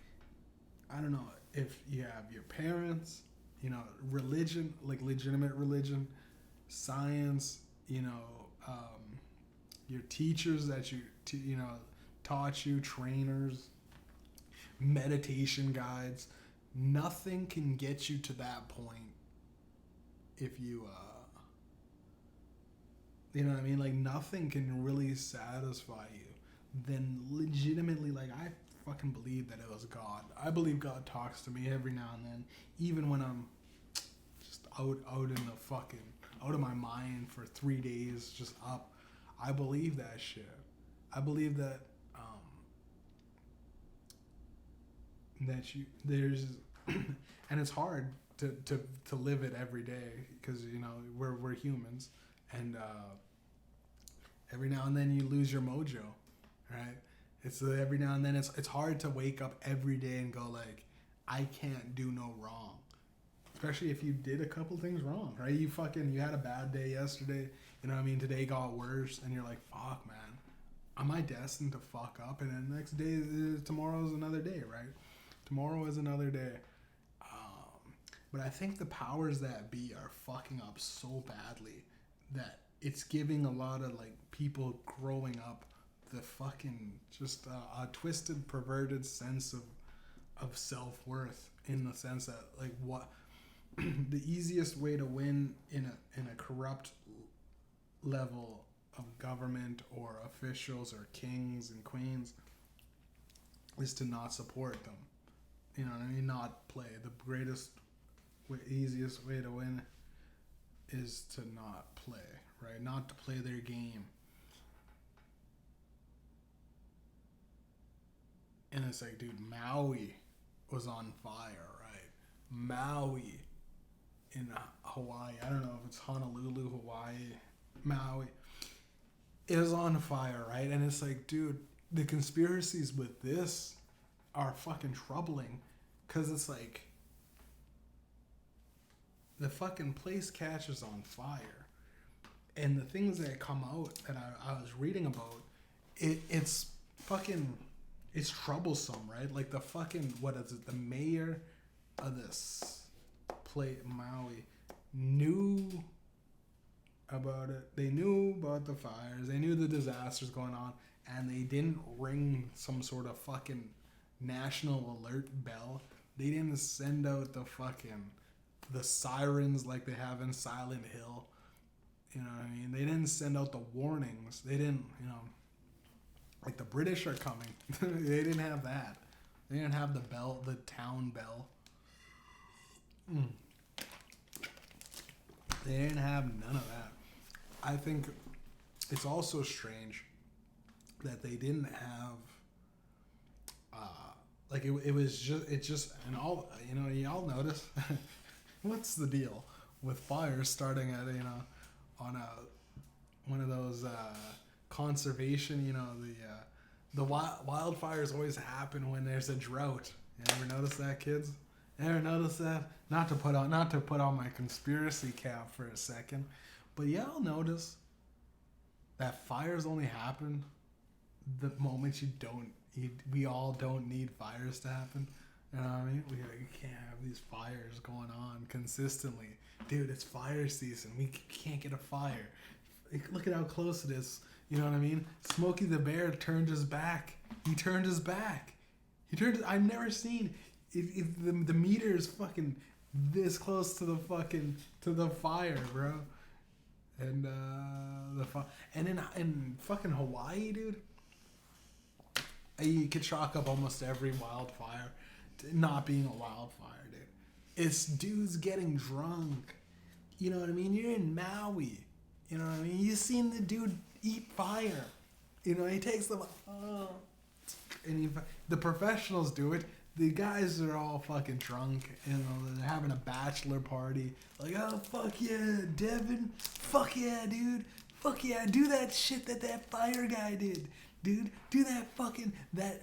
I don't know, if you have your parents, you know, religion, like legitimate religion, science, you know, your teachers that you know, taught you, trainers, meditation guides, nothing can get you to that point if you you know what I mean, like nothing can really satisfy you. Then legitimately, like I fucking believe that it was God. I believe God talks to me every now and then, even when I'm just out in the fucking out of my mind for 3 days, just up. I believe that shit. I believe that there's and it's hard to live it every day because you know we're humans, and every now and then you lose your mojo, right? It's every now and then it's hard to wake up every day and go like, I can't do no wrong, especially if you did a couple things wrong, right? You had a bad day yesterday, you know what I mean? Today got worse, and you're like, fuck, man, am I destined to fuck up? And then the next day, tomorrow's another day, right? Tomorrow is another day. But I think the powers that be are fucking up so badly that it's giving a lot of like people growing up the fucking just a twisted, perverted sense of self-worth, in the sense that like what the easiest way to win in a corrupt level of government or officials or kings and queens is to not support them. You know what I mean? Not play. The easiest way to win is to not play, right? Not to play their game. And it's like, dude, Maui was on fire, right? Maui in Hawaii. I don't know if it's Honolulu, Hawaii, Maui. It was on fire, right? And it's like, dude, the conspiracies with this are fucking troubling, because it's like the fucking place catches on fire, and the things that come out that I was reading about, it's troublesome, right? Like the fucking, what is it, the mayor of this place, Maui, knew about it. They knew about the fires, they knew the disasters going on, and they didn't ring some sort of fucking national alert bell. They didn't send out the sirens like they have in Silent Hill. You know what I mean? They didn't send out the warnings. They didn't, like the British are coming. They didn't have that. They didn't have the bell, the town bell. They didn't have none of that. I think it's also strange that they didn't have like it was just and all, y'all notice what's the deal with fires starting at on one of those conservation, the wildfires always happen when there's a drought. You ever notice that, kids? Ever notice that? Not to put on my conspiracy cap for a second, but y'all notice that fires only happen the moment we all don't need fires to happen. You know what I mean? We can't have these fires going on consistently. Dude, it's fire season. We can't get a fire. Look at how close it is. You know what I mean? Smokey the Bear turned his back. He turned his back. I've never seen if the meter is fucking this close to the fire, bro. And in fucking Hawaii, dude, you could chalk up almost every wildfire to not being a wildfire, dude. It's dudes getting drunk. You know what I mean? You're in Maui. You know what I mean? You seen the dude eat fire. He takes the the professionals do it. The guys are all fucking drunk. They're having a bachelor party. Like, oh, fuck yeah, Devin. Fuck yeah, dude. Fuck yeah, do that shit that fire guy did. Dude, do that fucking, that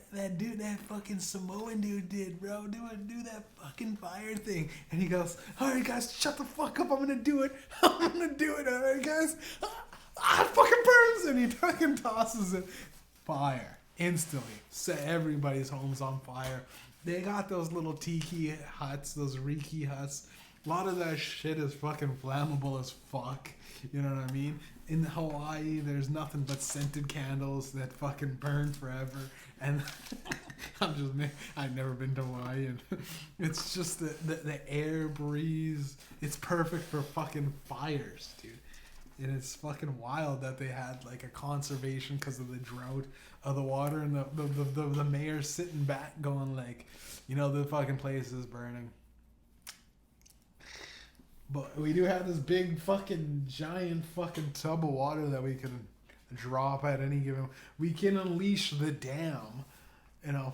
fucking Samoan dude did, bro. Do that fucking fire thing. And he goes, alright guys, shut the fuck up, I'm gonna do it, alright guys. It fucking burns, and he fucking tosses it. Fire. Instantly. Set everybody's homes on fire. They got those little tiki huts, those riki huts. A lot of that shit is fucking flammable as fuck. You know what I mean? In Hawaii, there's nothing but scented candles that fucking burn forever. And I've never been to Hawaii, and it's just the air breeze. It's perfect for fucking fires, dude. And it's fucking wild that they had like a conservation because of the drought of the water, and the mayor's sitting back going like, the fucking place is burning. But we do have this big fucking giant fucking tub of water that we can drop at any given. We can unleash the dam,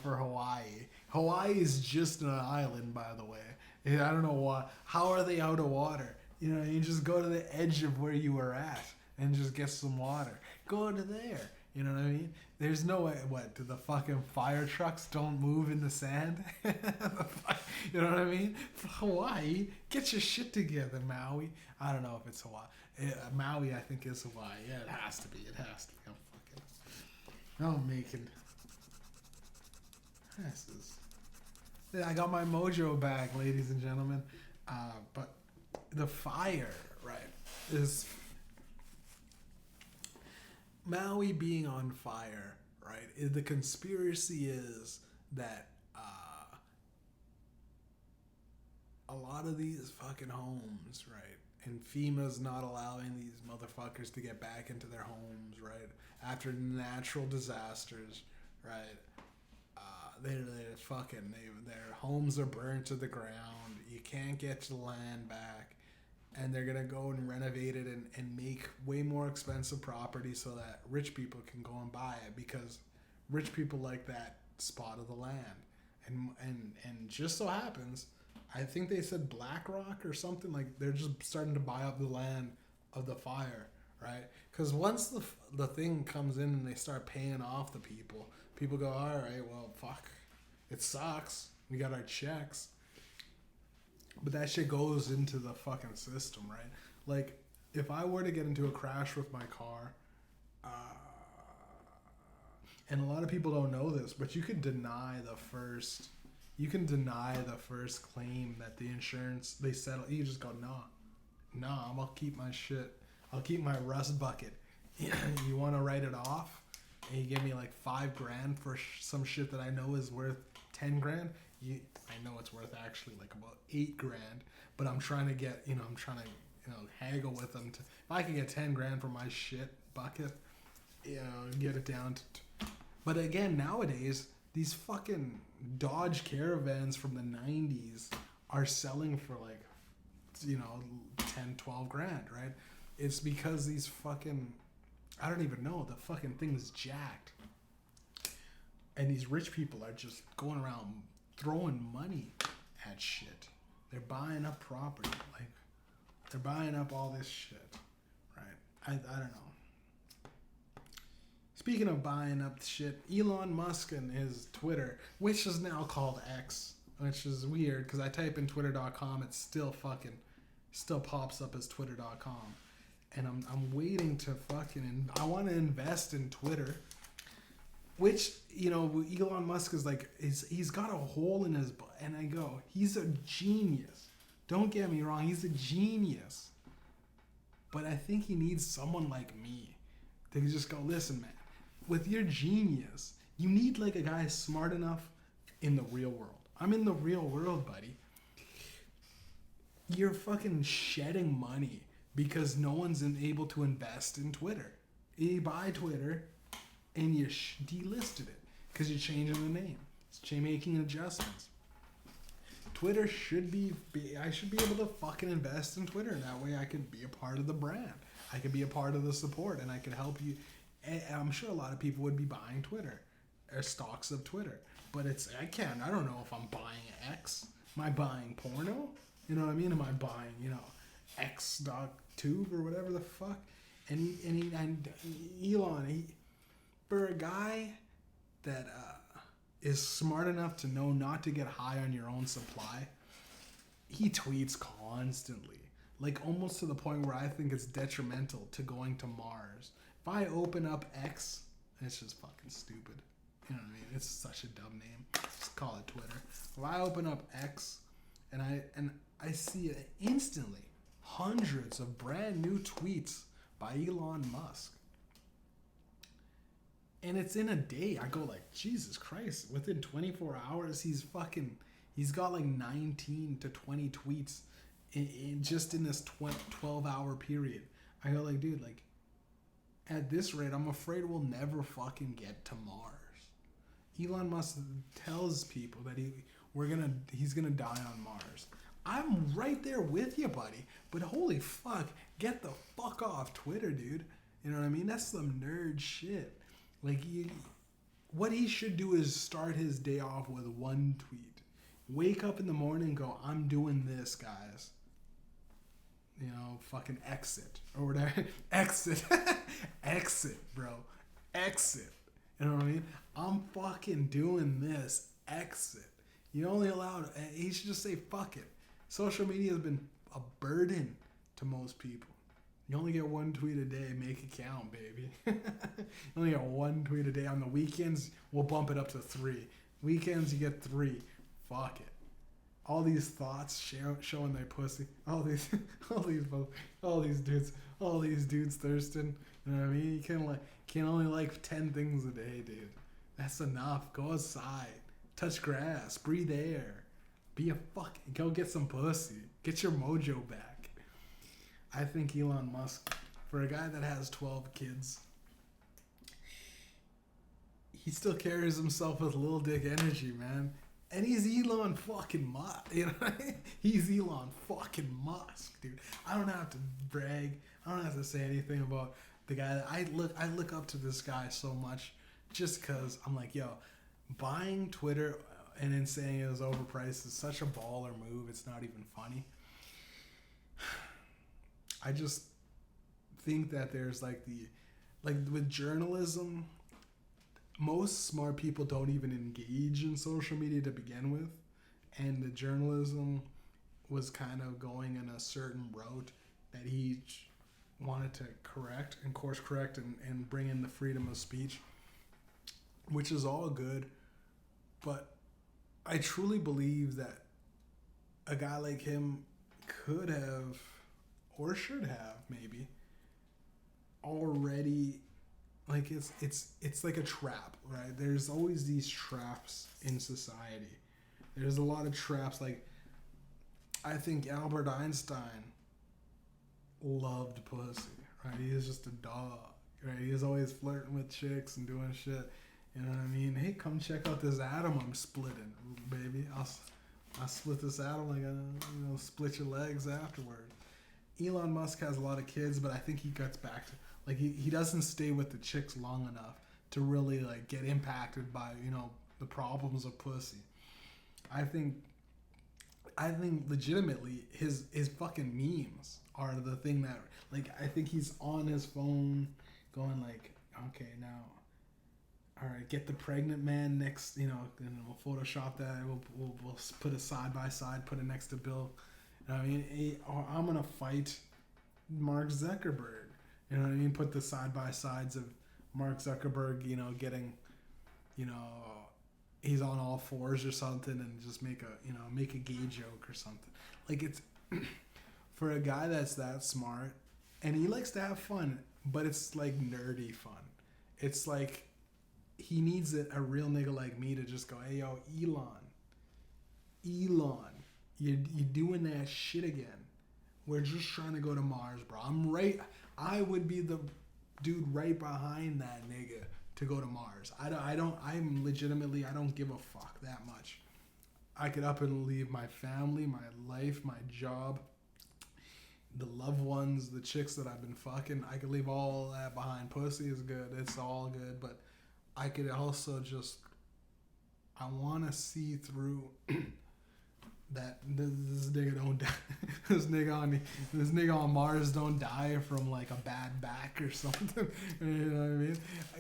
for Hawaii. Hawaii is just an island, by the way. I don't know why. How are they out of water? You just go to the edge of where you were at and just get some water. Go to there. You know what I mean? There's no way. What? Do the fucking fire trucks don't move in the sand? You know what I mean? Hawaii, get your shit together, Maui. I don't know if it's Hawaii. Maui, I think, is Hawaii. Yeah, it has to be. It has to be. I'm making. I got my mojo back, ladies and gentlemen. But the fire, right, is Maui being on fire, right? The conspiracy is that a lot of these fucking homes, right, and FEMA's not allowing these motherfuckers to get back into their homes, right, after natural disasters, right? Their homes are burned to the ground. You can't get the land back. And they're going to go and renovate it and make way more expensive property so that rich people can go and buy it, because rich people like that spot of the land. And just so happens, I think they said BlackRock or something, like they're just starting to buy up the land of the fire, right? Because once the thing comes in and they start paying off the people go, all right, well, fuck, it sucks. We got our checks. But that shit goes into the fucking system, right? Like, if I were to get into a crash with my car, and a lot of people don't know this, but you can deny the first claim that the insurance, they settle. You just go, nah, I'll keep my shit. I'll keep my rust bucket. You want to write it off? And you give me like $5,000 for some shit that I know is worth $10,000. I know it's worth actually like about $8,000, but I'm trying to get, haggle with them. If I can get $10,000 for my shit bucket, get it down to. But again, nowadays, these fucking Dodge Caravans from the 90s are selling for like, 10, $12,000, right? It's because these fucking, I don't even know, the fucking thing's jacked. And these rich people are just going around throwing money at shit. They're buying up property. Like, they're buying up all this shit. Right? I don't know. Speaking of buying up shit, Elon Musk and his Twitter, which is now called X, which is weird because I type in twitter.com, it still pops up as twitter.com. And I'm waiting to I want to invest in Twitter, which, Elon Musk is like, he's got a hole in his butt. And I go, he's a genius. Don't get me wrong, he's a genius. But I think he needs someone like me to just go, listen, man, with your genius, you need like a guy smart enough in the real world. I'm in the real world, buddy. You're fucking shedding money because no one's able to invest in Twitter. You buy Twitter and you delisted it because you're changing the name. It's making adjustments. Twitter I should be able to fucking invest in Twitter. That way I could be a part of the brand. I could be a part of the support and I could help you. And I'm sure a lot of people would be buying Twitter or stocks of Twitter. But I don't know if I'm buying X. Am I buying porno? You know what I mean? Am I buying, X.tube or whatever the fuck? And Elon, for a guy that is smart enough to know not to get high on your own supply, he tweets constantly. Like almost to the point where I think it's detrimental to going to Mars. If I open up X, it's just fucking stupid. You know what I mean? It's such a dumb name. Just call it Twitter. If I open up X and I see instantly hundreds of brand new tweets by Elon Musk. And it's in a day. I go like, Jesus Christ, within 24 hours, he's got like 19 to 20 tweets in just in this 12-hour period. I go like, dude, like, at this rate, I'm afraid we'll never fucking get to Mars. Elon Musk tells people that he's gonna die on Mars. I'm right there with you, buddy. But holy fuck, get the fuck off Twitter, dude. You know what I mean? That's some nerd shit. Like, what he should do is start his day off with one tweet. Wake up in the morning and go, I'm doing this, guys. You know, fucking exit. Or whatever. Exit. Exit, bro. Exit. You know what I mean? I'm fucking doing this. Exit. You only allowed... He should just say, fuck it. Social media has been a burden to most people. You only get one tweet a day. Make it count, baby. You only get one tweet a day. On the weekends, we'll bump it up to 3. Weekends, you get 3. Fuck it. All these thoughts showing their pussy. All these dudes thirsting. You know what I mean? You can only like 10 things a day, dude. That's enough. Go outside. Touch grass. Breathe air. Go get some pussy. Get your mojo back. I think Elon Musk, for a guy that has 12 kids, he still carries himself with little dick energy, man. And he's Elon fucking Musk. You know what I mean? He's Elon fucking Musk, dude. I don't have to brag. I don't have to say anything about the guy that I look up to this guy so much just because I'm like, yo, buying Twitter and then saying it was overpriced is such a baller move. It's not even funny. I just think that there's like with journalism, most smart people don't even engage in social media to begin with. And the journalism was kind of going in a certain route that he wanted to course correct and bring in the freedom of speech, which is all good. But I truly believe that a guy like him could have, or should have maybe, already, like it's like a trap, right? There's always these traps in society. There's a lot of traps. Like, I think Albert Einstein loved pussy, right? He was just a dog, right? He was always flirting with chicks and doing shit. You know what I mean? Hey, come check out this atom I'm splitting, baby. I'll split this atom like split your legs afterward. Elon Musk has a lot of kids, but I think he gets back to, like, he doesn't stay with the chicks long enough to really like get impacted by, you know, the problems of pussy. I think legitimately his fucking memes are the thing that, like, I think he's on his phone going like, okay, now, all right, get the pregnant man next, you know, and we'll Photoshop that. We'll put it side by side, put it next to Bill. You know what I mean? I'm gonna fight Mark Zuckerberg. You know what I mean? Put the side by sides of Mark Zuckerberg, you know, getting, you know, he's on all fours or something, and just make a gay joke or something. Like, it's for a guy that's that smart, and he likes to have fun, but it's like nerdy fun. It's like he needs a real nigga like me to just go, hey yo, Elon, you're doing that shit again. We're just trying to go to Mars, bro. I would be the dude right behind that nigga to go to Mars. I'm legitimately, I don't give a fuck that much. I could up and leave my family, my life, my job, the loved ones, the chicks that I've been fucking. I could leave all that behind. Pussy is good. It's all good. But I could also just, I want to see through that this nigga don't die. this nigga on Mars don't die from like a bad back or something. You know what I mean?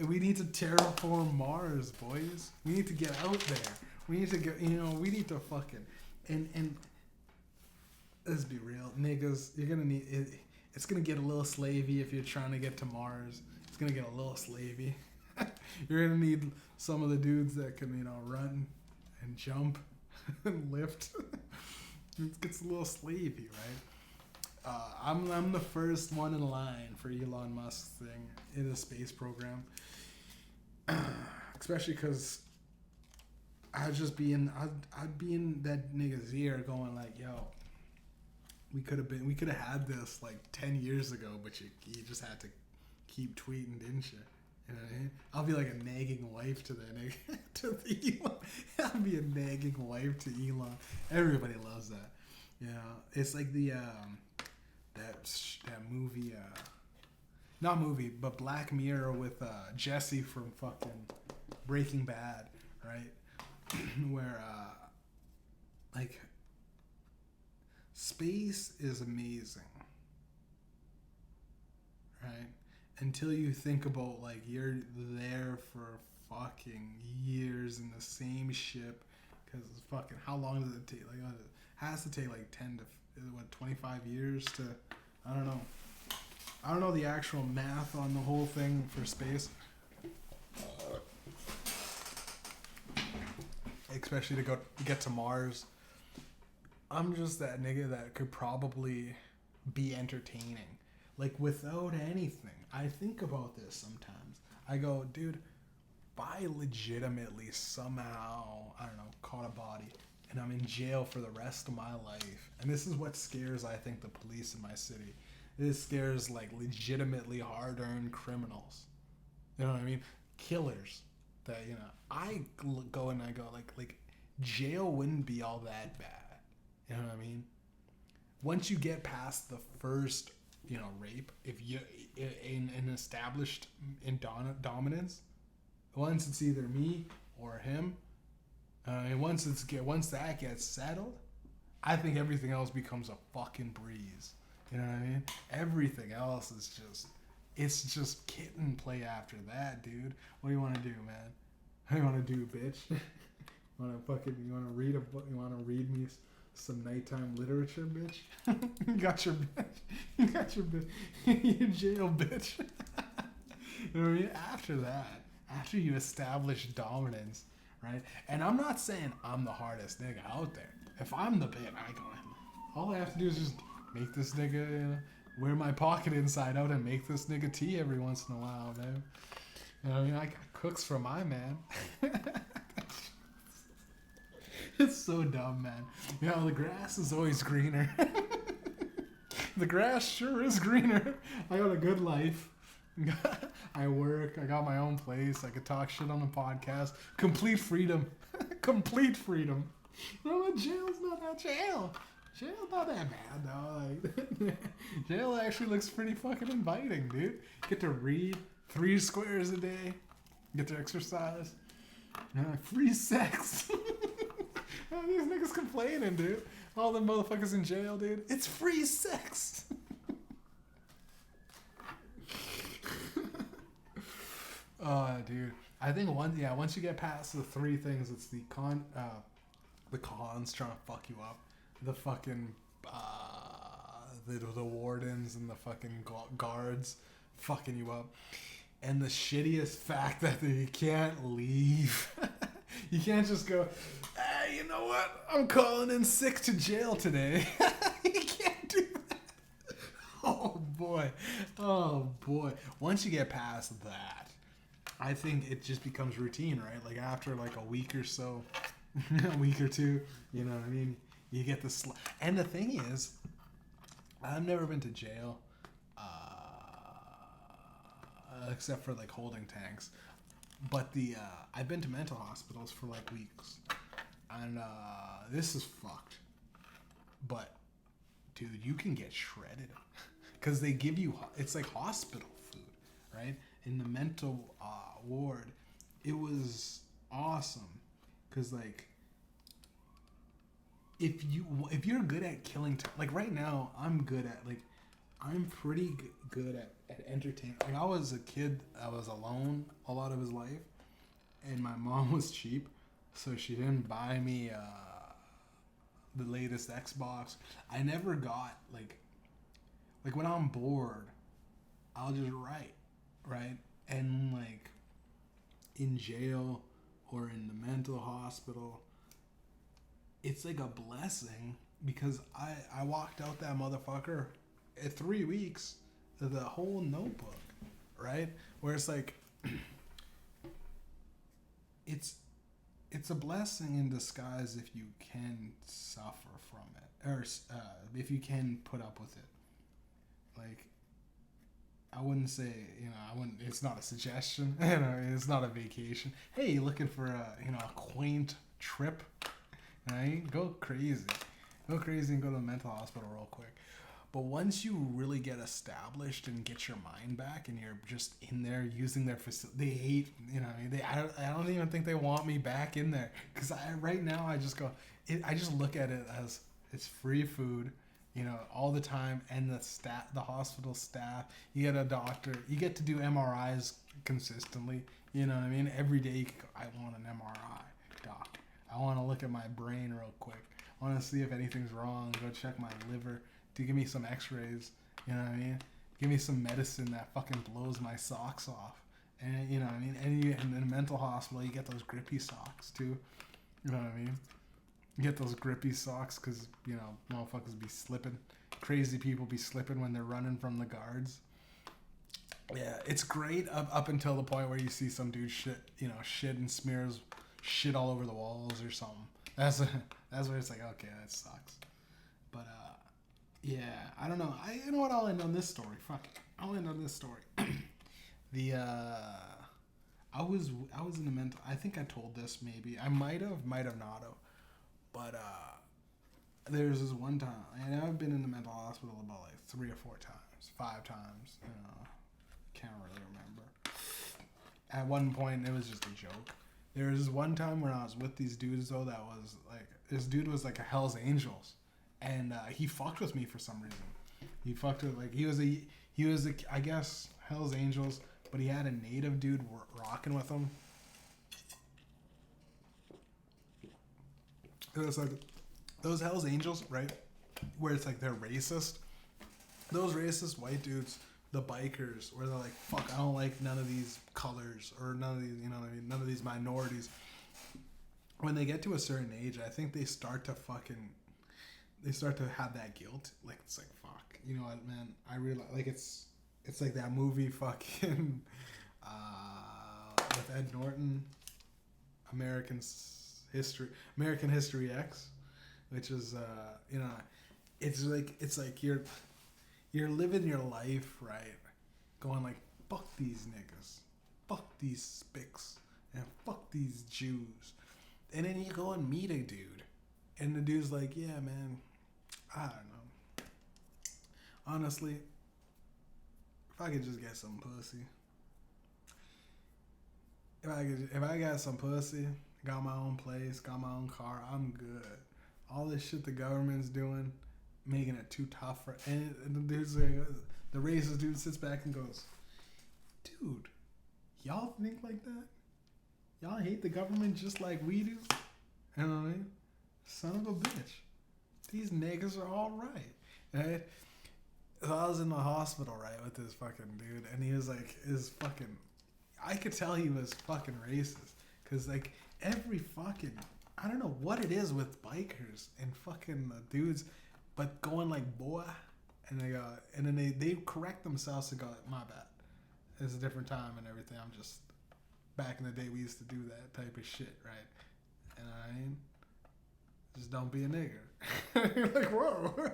We need to terraform Mars, boys. We need to get out there. We need to get, you know, we need to fucking, and let's be real, niggas, you're gonna need it. It's gonna get a little slavey if you're trying to get to Mars. It's gonna get a little slavey. You're gonna need some of the dudes that can, you know, run and jump and lift. It gets a little slavey, right? I'm the first one in line for Elon Musk's thing in the space program, especially because I'd be in that nigga's ear going like, yo, we could have had this like 10 years ago, but you just had to keep tweeting, didn't you? You know what I mean? I'll be like a nagging wife to the Elon. I'll be a nagging wife to Elon. Everybody loves that. You know, it's like the that movie, not movie, but Black Mirror with Jesse from fucking Breaking Bad, right? Where like space is amazing, right? Until you think about like you're there for fucking years in the same ship, because fucking how long does it take? Like it has to take like 25 years to, I don't know the actual math on the whole thing for space, especially to get to Mars. I'm just that nigga that could probably be entertaining, like without anything. I think about this sometimes. I go, dude, if I legitimately somehow, I don't know, caught a body and I'm in jail for the rest of my life, and this is what scares, I think, the police in my city. This scares like legitimately hard-earned criminals. You know what I mean? Killers. That, you know, I go and I go like jail wouldn't be all that bad. You know what I mean? Once you get past the first, you know, rape, if you in established in dominance, once it's either me or him, and once that gets settled, I think everything else becomes a fucking breeze. You know what I mean? Everything else is it's just kitten play after that, dude. What do you want to do, man? What do you want to do, bitch? You want to read a book? You want to read me some nighttime literature, bitch? You got your bitch. You got your bitch. Your jail, bitch. You know what I mean? After that, after you establish dominance, right? And I'm not saying I'm the hardest nigga out there. If I'm the bitch, all I have to do is just make this nigga, you know, wear my pocket inside out and make this nigga tea every once in a while, man. You know what I mean? I got cooks for my man. It's so dumb, man. You know, the grass is always greener. The grass sure is greener. I got a good life. I work. I got my own place. I could talk shit on the podcast. Complete freedom. Complete freedom. No, jail's not that jail. Jail's not that bad, though. Like, jail actually looks pretty fucking inviting, dude. Get to read 3 squares a day. Get to exercise. Free sex. Oh, these niggas complaining, dude. All the motherfuckers in jail, dude. It's free sex. Oh, dude. I think once you get past the 3 things, it's the cons trying to fuck you up. The fucking the wardens and the fucking guards fucking you up. And the shittiest fact that you can't leave. You can't just go, hey, you know what? I'm calling in sick to jail today. You can't do that. Oh, boy. Oh, boy. Once you get past that, I think it just becomes routine, right? Like after like a week or so, a week or 2, you know what I mean? You get the and the thing is, I've never been to jail, except for like holding tanks. But I've been to mental hospitals for like weeks, and this is fucked. But dude, you can get shredded because they give you, it's like hospital food, right? In the mental ward, it was awesome because like if you're good at killing like right now, I'm pretty good at entertaining. Like I was a kid, I was alone a lot of his life, and my mom was cheap, so she didn't buy me the latest Xbox. I never got like when I'm bored, I'll just write, right? And like in jail or in the mental hospital, it's like a blessing because I walked out that motherfucker at 3 weeks, the whole notebook, right? Where it's like, it's a blessing in disguise if you can suffer from it, or if you can put up with it. Like, I wouldn't say, I wouldn't. It's not a suggestion. It's not a vacation. Hey, you looking for a quaint trip? Right? Go crazy, and go to the mental hospital real quick. But once you really get established and get your mind back, and you're just in there using their facility, they hate, I don't even think they want me back in there, because right now I just I just look at it as it's free food, all the time, and the hospital staff. You get a doctor, you get to do MRIs consistently. You know what I mean? Every day I want an MRI, doc. I want to look at my brain real quick. I want to see if anything's wrong. Go check my liver. To give me some x-rays, you know what I mean? Give me some medicine that fucking blows my socks off. And, you know what I mean? And in a mental hospital, you get those grippy socks, too. You know what I mean? You get those grippy socks because, motherfuckers be slipping. Crazy people be slipping when they're running from the guards. Yeah, it's great up until the point where you see some dude shit and smears shit all over the walls or something. That's where it's like, okay, that sucks. But, yeah, I don't know. You know what? I'll end on this story. Fuck it. I'll end on this story. I was in a mental. I think I told this maybe. I might have not have. But there's this one time, and I've been in the mental hospital about like 3 or 4 times, 5 times. Can't really remember. At one point, it was just a joke. There was this one time when I was with these dudes though. That was like, this dude was like a Hell's Angels. And he fucked with me for some reason. He fucked with, like, he was a I guess Hell's Angels, but he had a native dude rocking with him. It was like those Hell's Angels, right? Where it's like they're racist. Those racist white dudes, the bikers, where they're like, fuck, I don't like none of these colors or none of these, none of these minorities. When they get to a certain age, I think they start to have that guilt. Like, it's like, fuck, you know what, man? I realize, like, it's like that movie fucking with Ed Norton, American History X, which is it's like you're living your life, right? Going like, fuck these niggas, fuck these spics, and fuck these Jews. And then you go and meet a dude, and the dude's like, yeah, man, I don't know. Honestly, if I could just get some pussy. If I got some pussy, got my own place, got my own car, I'm good. All this shit the government's doing, making it too tough for. And the dude's like, the racist dude sits back and goes, dude, y'all think like that? Y'all hate the government just like we do? You know what I mean? Son of a bitch. These niggas are all right? So I was in the hospital, right, with this fucking dude, and he was like, I could tell he was fucking racist, because like every fucking, I don't know what it is with bikers and fucking dudes, but going like, boy, and they go, and then they correct themselves and go, my bad, it's a different time and everything, I'm just, back in the day we used to do that type of shit, right? And I mean, just don't be a nigger. You're like, whoa.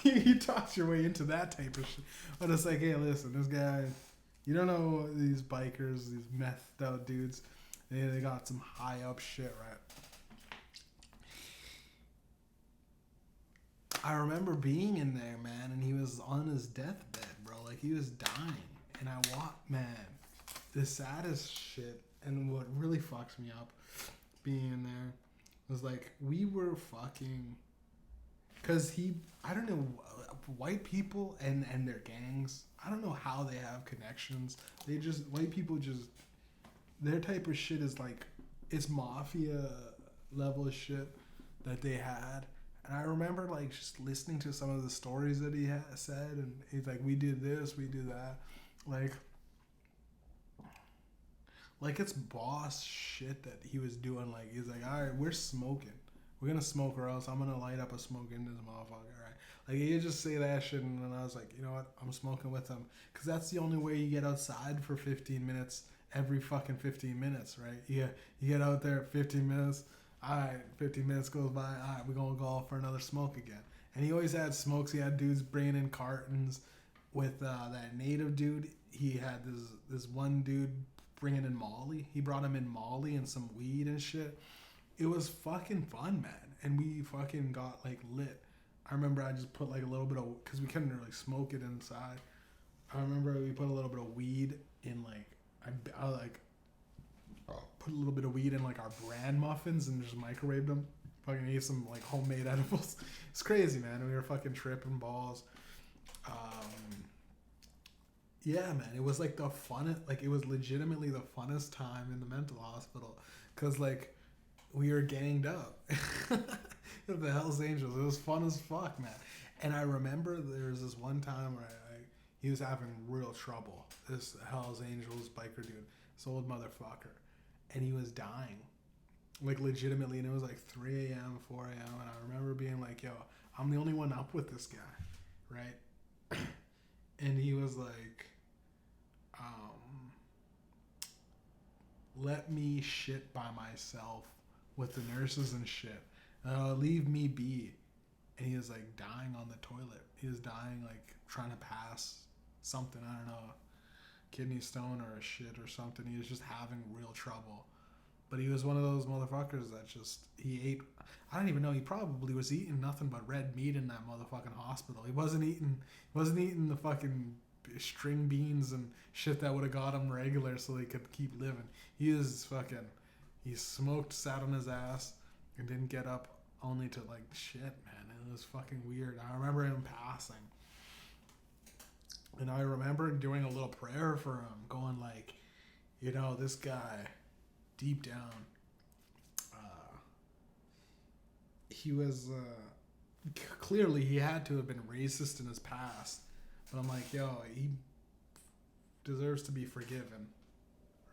You talked your way into that type of shit. But it's like, hey, listen, this guy, you don't know these bikers, these methed out dudes. They got some high up shit, right? I remember being in there, man, and he was on his deathbed, bro. Like, he was dying. And I walked, man, the saddest shit, and what really fucks me up being in there was like, we were fucking, because I don't know, white people and their gangs, I don't know how they have connections. White people just, their type of shit is like, it's mafia level shit that they had. And I remember like just listening to some of the stories that he had said, and he's like, we did this, we do that. Like it's boss shit that he was doing. Like, he's like, all right, we're smoking. We're going to smoke, or else I'm going to light up a smoke in this motherfucker, right? Like, he just say that shit, and then I was like, you know what? I'm smoking with him. Because that's the only way you get outside for 15 minutes every fucking 15 minutes, right? You get out there 15 minutes. All right, 15 minutes goes by. All right, we're going to go out for another smoke again. And he always had smokes. He had dudes bringing in cartons with that native dude. He had this one dude bringing in Molly. He brought him in Molly and some weed and shit. It was fucking fun, man. And we fucking got like lit. I remember I just put like a little bit of, because we couldn't really smoke it inside. I remember we put a little bit of weed in like, I like put a little bit of weed in like our bran muffins and just microwaved them. Fucking ate some like homemade edibles. It's crazy, man. We were fucking tripping balls. Yeah, man. It was like the funnest, like it was legitimately the funnest time in the mental hospital. Cause like we were ganged up. The Hells Angels. It was fun as fuck, man. And I remember there was this one time where he was having real trouble. This Hells Angels biker dude, this old motherfucker, and he was dying, like legitimately. And it was like 3 a.m., 4 a.m. And I remember being like, "Yo, I'm the only one up with this guy, right?" And he was like, "Let me shit by myself with the nurses and shit. Leave me be." And he was like dying on the toilet. He was dying like trying to pass something, I don't know, kidney stone or a shit or something. He was just having real trouble. But he was one of those motherfuckers that just, he ate, I don't even know, he probably was eating nothing but red meat in that motherfucking hospital. He wasn't eating the fucking string beans and shit that would have got him regular so he could keep living. He smoked, sat on his ass, and didn't get up only to like shit, man. It was fucking weird. I remember him passing. And I remember doing a little prayer for him, going like, you know, this guy, deep down, he was, clearly he had to have been racist in his past. But I'm like, yo, he deserves to be forgiven,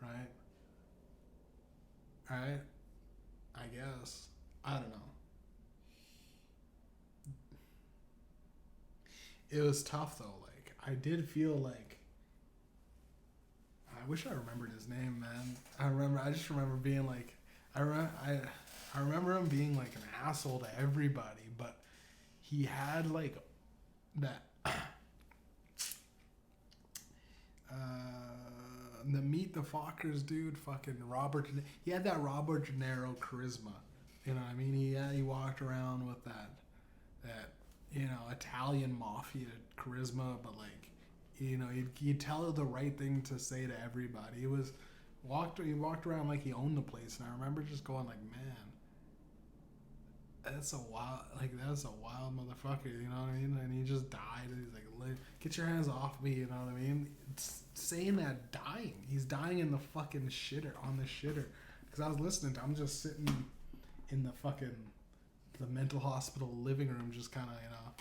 right? Right? I guess. I don't know. It was tough though. Like, I did feel like, I wish I remembered his name, man. I just remember being like, I remember him being like an asshole to everybody, but he had like that, the Meet the Fockers dude, fucking Robert. He had that Robert De Niro charisma. You know what I mean? He walked around with that you know, Italian mafia charisma, but like, you know, he'd tell the right thing to say to everybody. He walked around like he owned the place, and I remember just going like, man, that's a wild motherfucker, you know what I mean? And he just died, and he's like, get your hands off me, you know what I mean? It's saying that, dying. He's dying in the fucking shitter, on the shitter. Because I was listening I'm just sitting in the mental hospital living room, just kind of, you know.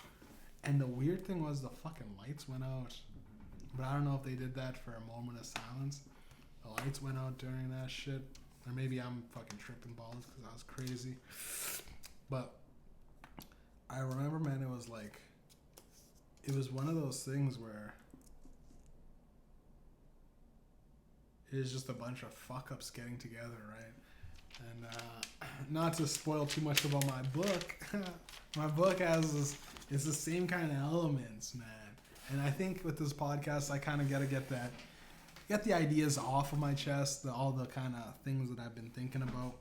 And the weird thing was the fucking lights went out. But I don't know if they did that for a moment of silence. The lights went out during that shit. Or maybe I'm fucking tripping balls because I was crazy. But I remember, man, it was one of those things where it was just a bunch of fuck-ups getting together, right? And not to spoil too much about my book, my book it's the same kind of elements, man. And I think with this podcast, I kind of got to get the ideas off of my chest, all the kind of things that I've been thinking about.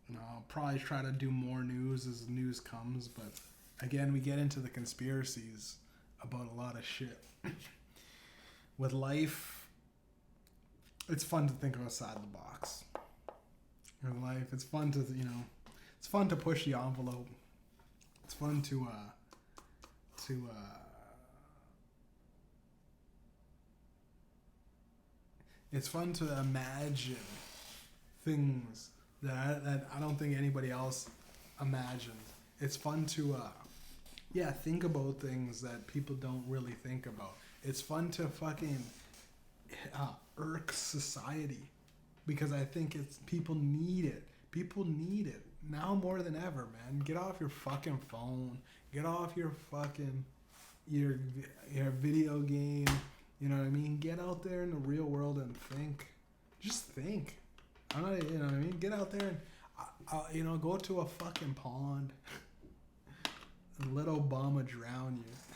You know, I'll probably try to do more news as news comes, but again, we get into the conspiracies about a lot of shit. With life, it's fun to think outside the box. In life, it's fun to, you know, it's fun to push the envelope. It's fun to it's fun to imagine things that I don't think anybody else imagined. It's fun to think about things that people don't really think about. It's fun to fucking irk society, because I think people need it. People need it now more than ever, man. Get off your fucking phone. Get off your fucking your video game. You know what I mean? Get out there in the real world and think. Just think. I'm not, you know what I mean? Get out there and, go to a fucking pond and let Obama drown you.